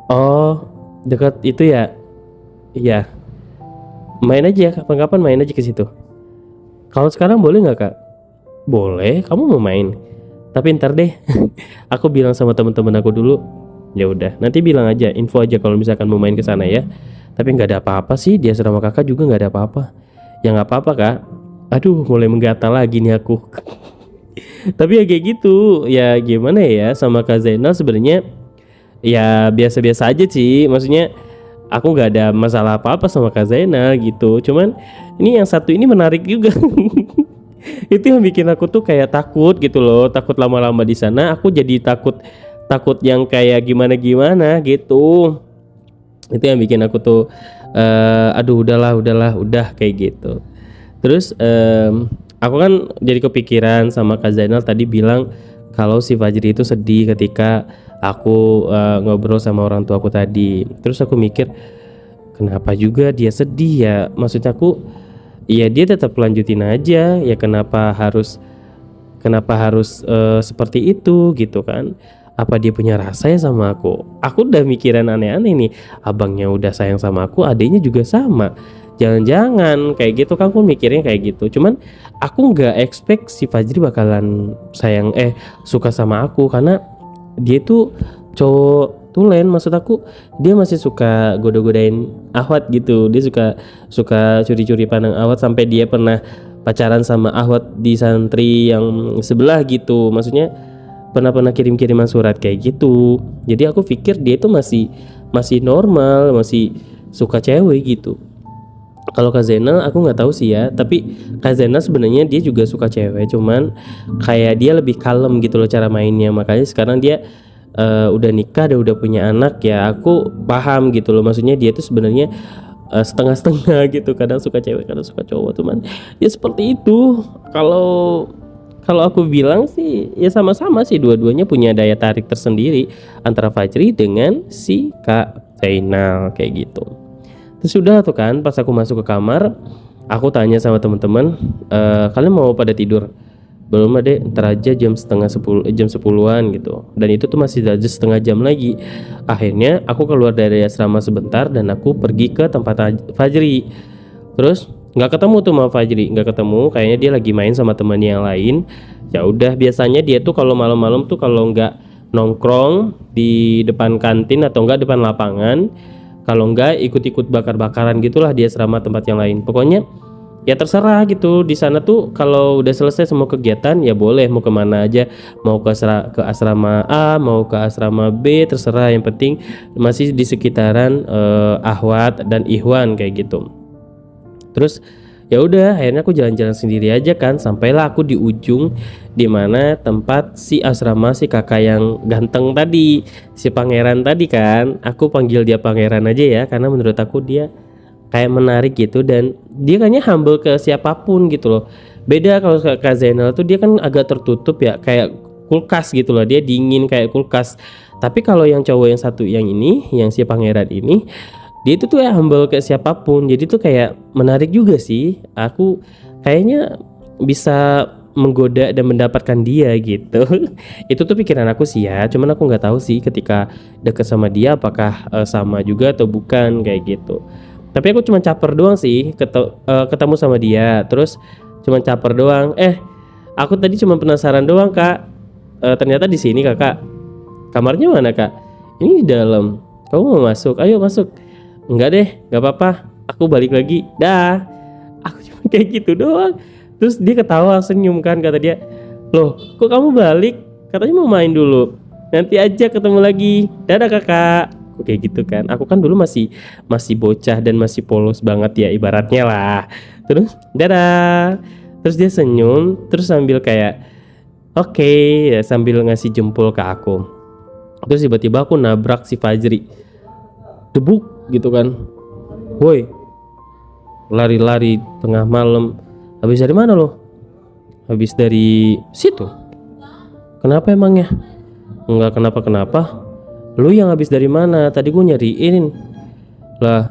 Oh, dekat itu ya? Iya. Main aja, kapan-kapan main aja ke situ. Kalau sekarang boleh nggak kak? Boleh, kamu mau main. Tapi ntar deh, aku bilang sama teman-teman aku dulu. Ya udah, nanti bilang aja, info aja kalau misalkan mau main ke sana ya. Tapi nggak ada apa-apa sih, di asrama kakak juga nggak ada apa-apa. Ya nggak apa-apa kak. Aduh, mulai menggatal lagi nih aku. Tapi ya kayak gitu, ya gimana ya, sama Kak Zainal sebenarnya ya biasa-biasa aja sih. Maksudnya aku nggak ada masalah apa-apa sama Kak Zainal gitu. Cuman ini yang satu ini menarik juga. Itu yang bikin aku tuh kayak takut gitu loh. Takut lama-lama di sana aku jadi takut yang kayak gimana gitu. Itu yang bikin aku tuh aduh udah kayak gitu. Terus aku kan jadi kepikiran sama Kak Zainal tadi bilang kalau si Fajri itu sedih ketika aku ngobrol sama orang tua aku tadi. Terus aku mikir, kenapa juga dia sedih ya? Maksud aku, ya dia tetap lanjutin aja. Ya kenapa harus seperti itu gitu kan? Apa dia punya rasa ya sama aku? Aku udah mikiran aneh-aneh nih. Abangnya udah sayang sama aku, adiknya juga sama. Jangan-jangan kayak gitu kan, aku mikirnya kayak gitu. Cuman aku nggak expect si Fajri bakalan suka sama aku, karena dia tuh cowok tulen. Maksud aku, dia masih suka goda-godain Ahwat gitu. Dia suka curi-curi pandang Ahwat, sampai dia pernah pacaran sama Ahwat di santri yang sebelah gitu. Maksudnya pernah kirim-kiriman surat kayak gitu. Jadi aku pikir dia itu masih normal, masih suka cewek gitu. Kalau Kak Zainal aku nggak tahu sih ya, tapi Kak Zainal sebenarnya dia juga suka cewek, cuman kayak dia lebih kalem gitu loh cara mainnya. Makanya sekarang dia udah nikah dan udah punya anak, ya aku paham gitu loh. Maksudnya dia tuh sebenarnya setengah-setengah gitu, kadang suka cewek kadang suka cowok, cuman ya seperti itu. Kalau aku bilang sih ya sama-sama sih, dua-duanya punya daya tarik tersendiri antara Fajri dengan si Kak Zainal kayak gitu. Terus sudah tuh kan, pas aku masuk ke kamar, aku tanya sama teman-teman, kalian mau pada tidur? Belum ada, ntar aja jam 10-an gitu. Dan itu tuh masih ada setengah jam lagi. Akhirnya aku keluar dari asrama sebentar dan aku pergi ke tempat Fajri. Terus nggak ketemu tuh sama Fajri, nggak ketemu. Kayaknya dia lagi main sama temannya yang lain. Ya udah, biasanya dia tuh kalau malam-malam tuh kalau nggak nongkrong di depan kantin atau enggak depan lapangan, kalau enggak ikut-ikut bakar-bakaran gitulah di asrama tempat yang lain. Pokoknya ya terserah gitu. Di sana tuh kalau udah selesai semua kegiatan ya boleh mau kemana aja, mau ke asrama A, mau ke asrama B, terserah. Yang penting masih di sekitaran Ahwat dan Ikhwan kayak gitu. Terus ya udah, akhirnya aku jalan-jalan sendiri aja kan, sampailah aku di ujung di mana tempat si asrama si kakak yang ganteng tadi, si pangeran tadi kan. Aku panggil dia pangeran aja ya, karena menurut aku dia kayak menarik gitu, dan dia kayaknya humble ke siapapun gitu loh. Beda kalau Kak Zainal tuh dia kan agak tertutup ya, kayak kulkas gitu loh, dia dingin kayak kulkas. Tapi kalau yang cowok yang satu yang ini, yang si pangeran ini, dia itu tuh ya humble ke siapapun. Jadi tuh kayak menarik juga sih. Aku kayaknya bisa menggoda dan mendapatkan dia gitu. Itu tuh pikiran aku sih ya. Cuman aku nggak tahu sih ketika deket sama dia apakah sama juga atau bukan kayak gitu. Tapi aku cuma caper doang sih ketemu sama dia. Terus cuma caper doang. Aku tadi cuma penasaran doang kak. Ternyata di sini kakak. Kamarnya mana kak? Ini di dalam. Kamu mau masuk? Ayo masuk. Enggak deh, nggak apa-apa. Aku balik lagi. Dah. Aku cuma kayak gitu doang. Terus dia ketawa senyum kan, kata dia, loh kok kamu balik? Katanya mau main dulu. Nanti aja ketemu lagi. Dadah kakak. Aku kayak gitu kan. Aku kan dulu masih bocah dan masih polos banget ya ibaratnya lah. Terus dadah. Terus dia senyum. Terus sambil kayak oke, ya, sambil ngasih jempol ke aku. Terus tiba-tiba aku nabrak si Fajri. Debuk gitu kan. Woi, lari-lari tengah malam. Habis dari mana lo? Habis dari situ. Kenapa emangnya? Enggak kenapa-kenapa. Lu yang habis dari mana? Tadi gue nyariin. Lah,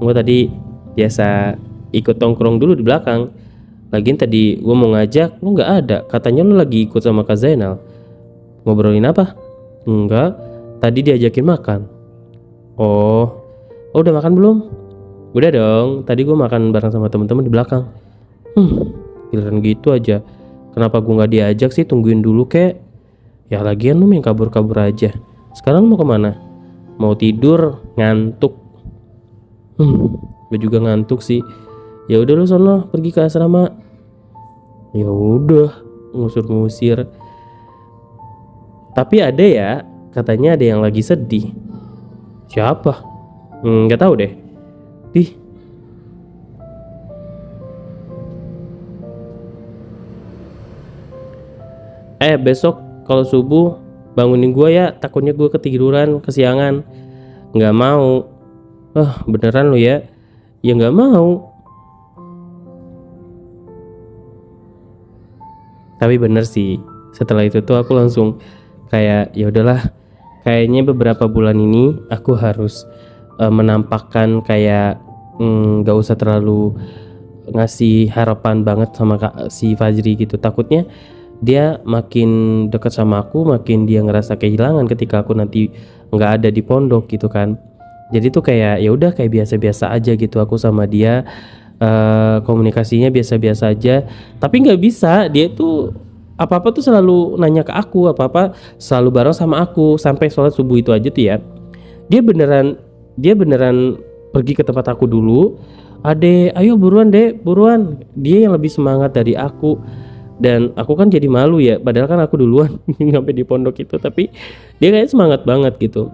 gue tadi biasa ikut tongkrong dulu di belakang. Lagian tadi gue mau ngajak, lu nggak ada. Katanya lu lagi ikut sama Kak Zainal. Ngobrolin apa? Enggak. Tadi diajakin makan. Oh, udah makan belum? Udah dong. Tadi gue makan bareng sama teman-teman di belakang. Giliran gitu aja. Kenapa gue nggak diajak sih? Tungguin dulu kek. Ya lagian lu main kabur-kabur aja. Sekarang lu mau kemana? Mau tidur? Ngantuk? Gue juga ngantuk sih. Ya udah lu sono pergi ke asrama. Ya udah, ngusir-ngusir. Tapi ada ya, katanya ada yang lagi sedih. Siapa? Nggak tahu deh. Besok kalau subuh bangunin gue ya, takutnya gue ketiduran kesiangan. Nggak mau. Beneran lu ya? Ya nggak mau. Tapi bener sih, setelah itu tuh aku langsung kayak ya udahlah, kayaknya beberapa bulan ini aku harus menampakkan kayak gak usah terlalu ngasih harapan banget sama si Fajri gitu. Takutnya dia makin dekat sama aku, makin dia ngerasa kehilangan ketika aku nanti nggak ada di pondok gitu kan. Jadi tuh kayak ya udah kayak biasa-biasa aja gitu aku sama dia. Komunikasinya biasa-biasa aja, tapi nggak bisa, dia tuh apa-apa tuh selalu nanya ke aku, apa-apa selalu bareng sama aku sampai sholat subuh itu aja tuh ya. Dia beneran pergi ke tempat aku dulu. Ade, ayo buruan deh, buruan. Dia yang lebih semangat dari aku dan aku kan jadi malu ya, padahal kan aku duluan sampai di pondok itu, tapi dia kayak semangat banget gitu.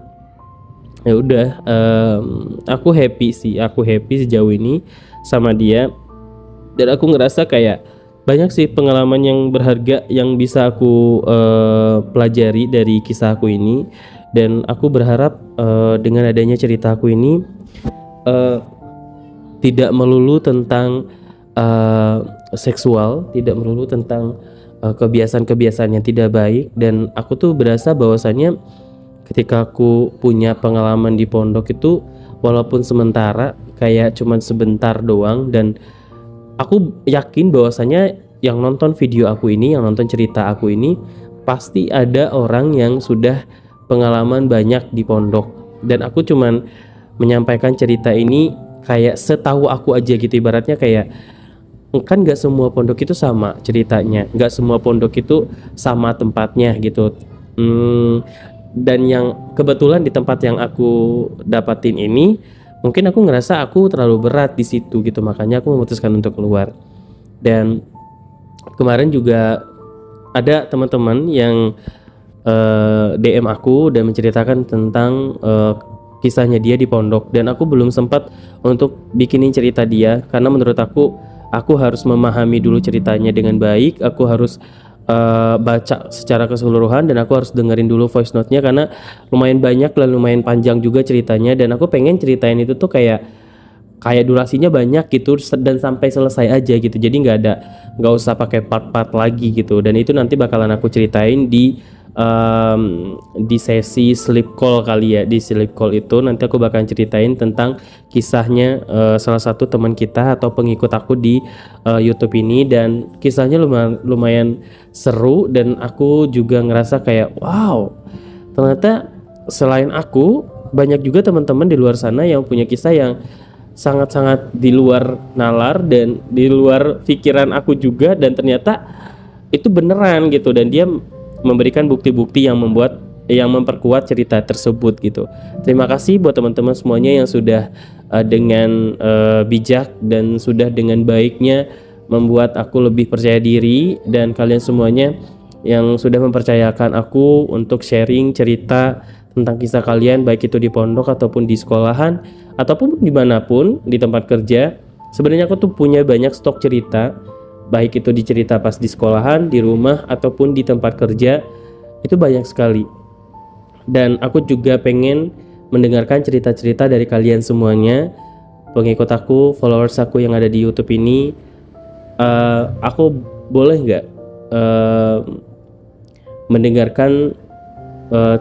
Ya udah, aku happy sejauh ini sama dia, dan aku ngerasa kayak banyak sih pengalaman yang berharga yang bisa aku pelajari dari kisah aku ini, dan aku berharap dengan adanya cerita aku ini tidak melulu tentang seksual, tidak melulu tentang kebiasaan-kebiasaan yang tidak baik, dan aku tuh berasa bahwasannya ketika aku punya pengalaman di pondok itu walaupun sementara kayak cuman sebentar doang, dan aku yakin bahwasanya yang nonton video aku ini, yang nonton cerita aku ini pasti ada orang yang sudah pengalaman banyak di pondok, dan aku cuman menyampaikan cerita ini kayak setahu aku aja gitu. Ibaratnya kayak kan gak semua pondok itu sama ceritanya, gak semua pondok itu sama tempatnya gitu. Dan yang kebetulan di tempat yang aku dapatin ini, mungkin aku ngerasa aku terlalu berat di situ gitu, makanya aku memutuskan untuk keluar. Dan kemarin juga ada teman-teman yang DM aku dan menceritakan tentang kisahnya dia di pondok, dan aku belum sempat untuk bikinin cerita dia karena menurut aku harus memahami dulu ceritanya dengan baik. Aku harus baca secara keseluruhan, dan aku harus dengerin dulu voice note-nya karena lumayan banyak dan lumayan panjang juga ceritanya, dan aku pengen ceritain itu tuh kayak kayak durasinya banyak gitu dan sampai selesai aja gitu. Jadi nggak usah pakai part-part lagi gitu. Dan itu nanti bakalan aku ceritain di sesi sleep call kali ya. Di sleep call itu nanti aku bakalan ceritain tentang kisahnya salah satu teman kita atau pengikut aku di YouTube ini, dan kisahnya lumayan seru dan aku juga ngerasa kayak wow, ternyata selain aku banyak juga teman-teman di luar sana yang punya kisah yang sangat-sangat di luar nalar dan di luar pikiran aku juga, dan ternyata itu beneran gitu, dan dia memberikan bukti-bukti yang memperkuat cerita tersebut gitu. Terima kasih buat teman-teman semuanya yang sudah dengan bijak dan sudah dengan baiknya membuat aku lebih percaya diri, dan kalian semuanya yang sudah mempercayakan aku untuk sharing cerita tentang kisah kalian, baik itu di pondok ataupun di sekolahan ataupun dimanapun di tempat kerja. Sebenarnya aku tuh punya banyak stok cerita, baik itu dicerita pas di sekolahan, di rumah ataupun di tempat kerja, itu banyak sekali. Dan aku juga pengen mendengarkan cerita-cerita dari kalian semuanya, pengikut aku, followers aku yang ada di YouTube ini. Aku boleh nggak mendengarkan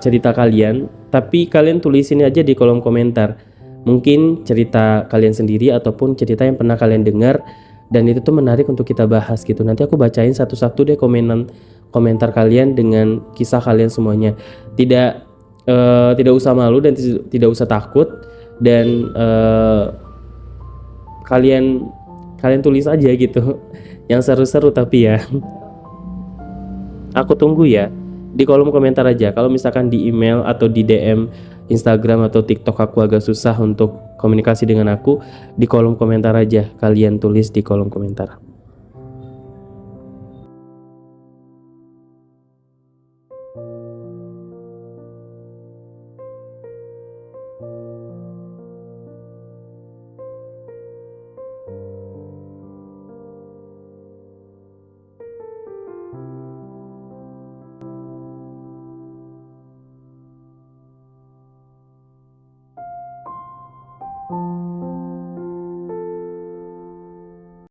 cerita kalian, tapi kalian tulisin aja di kolom komentar. Mungkin cerita kalian sendiri ataupun cerita yang pernah kalian dengar dan itu tuh menarik untuk kita bahas gitu. Nanti aku bacain satu-satu deh komentar kalian dengan kisah kalian semuanya. Tidak usah malu dan tidak usah takut, dan kalian tulis aja gitu yang seru-seru tapi ya. Aku tunggu ya di kolom komentar aja. Kalau misalkan di email atau di DM Instagram atau TikTok aku agak susah untuk komunikasi dengan aku, di kolom komentar aja, kalian tulis di kolom komentar.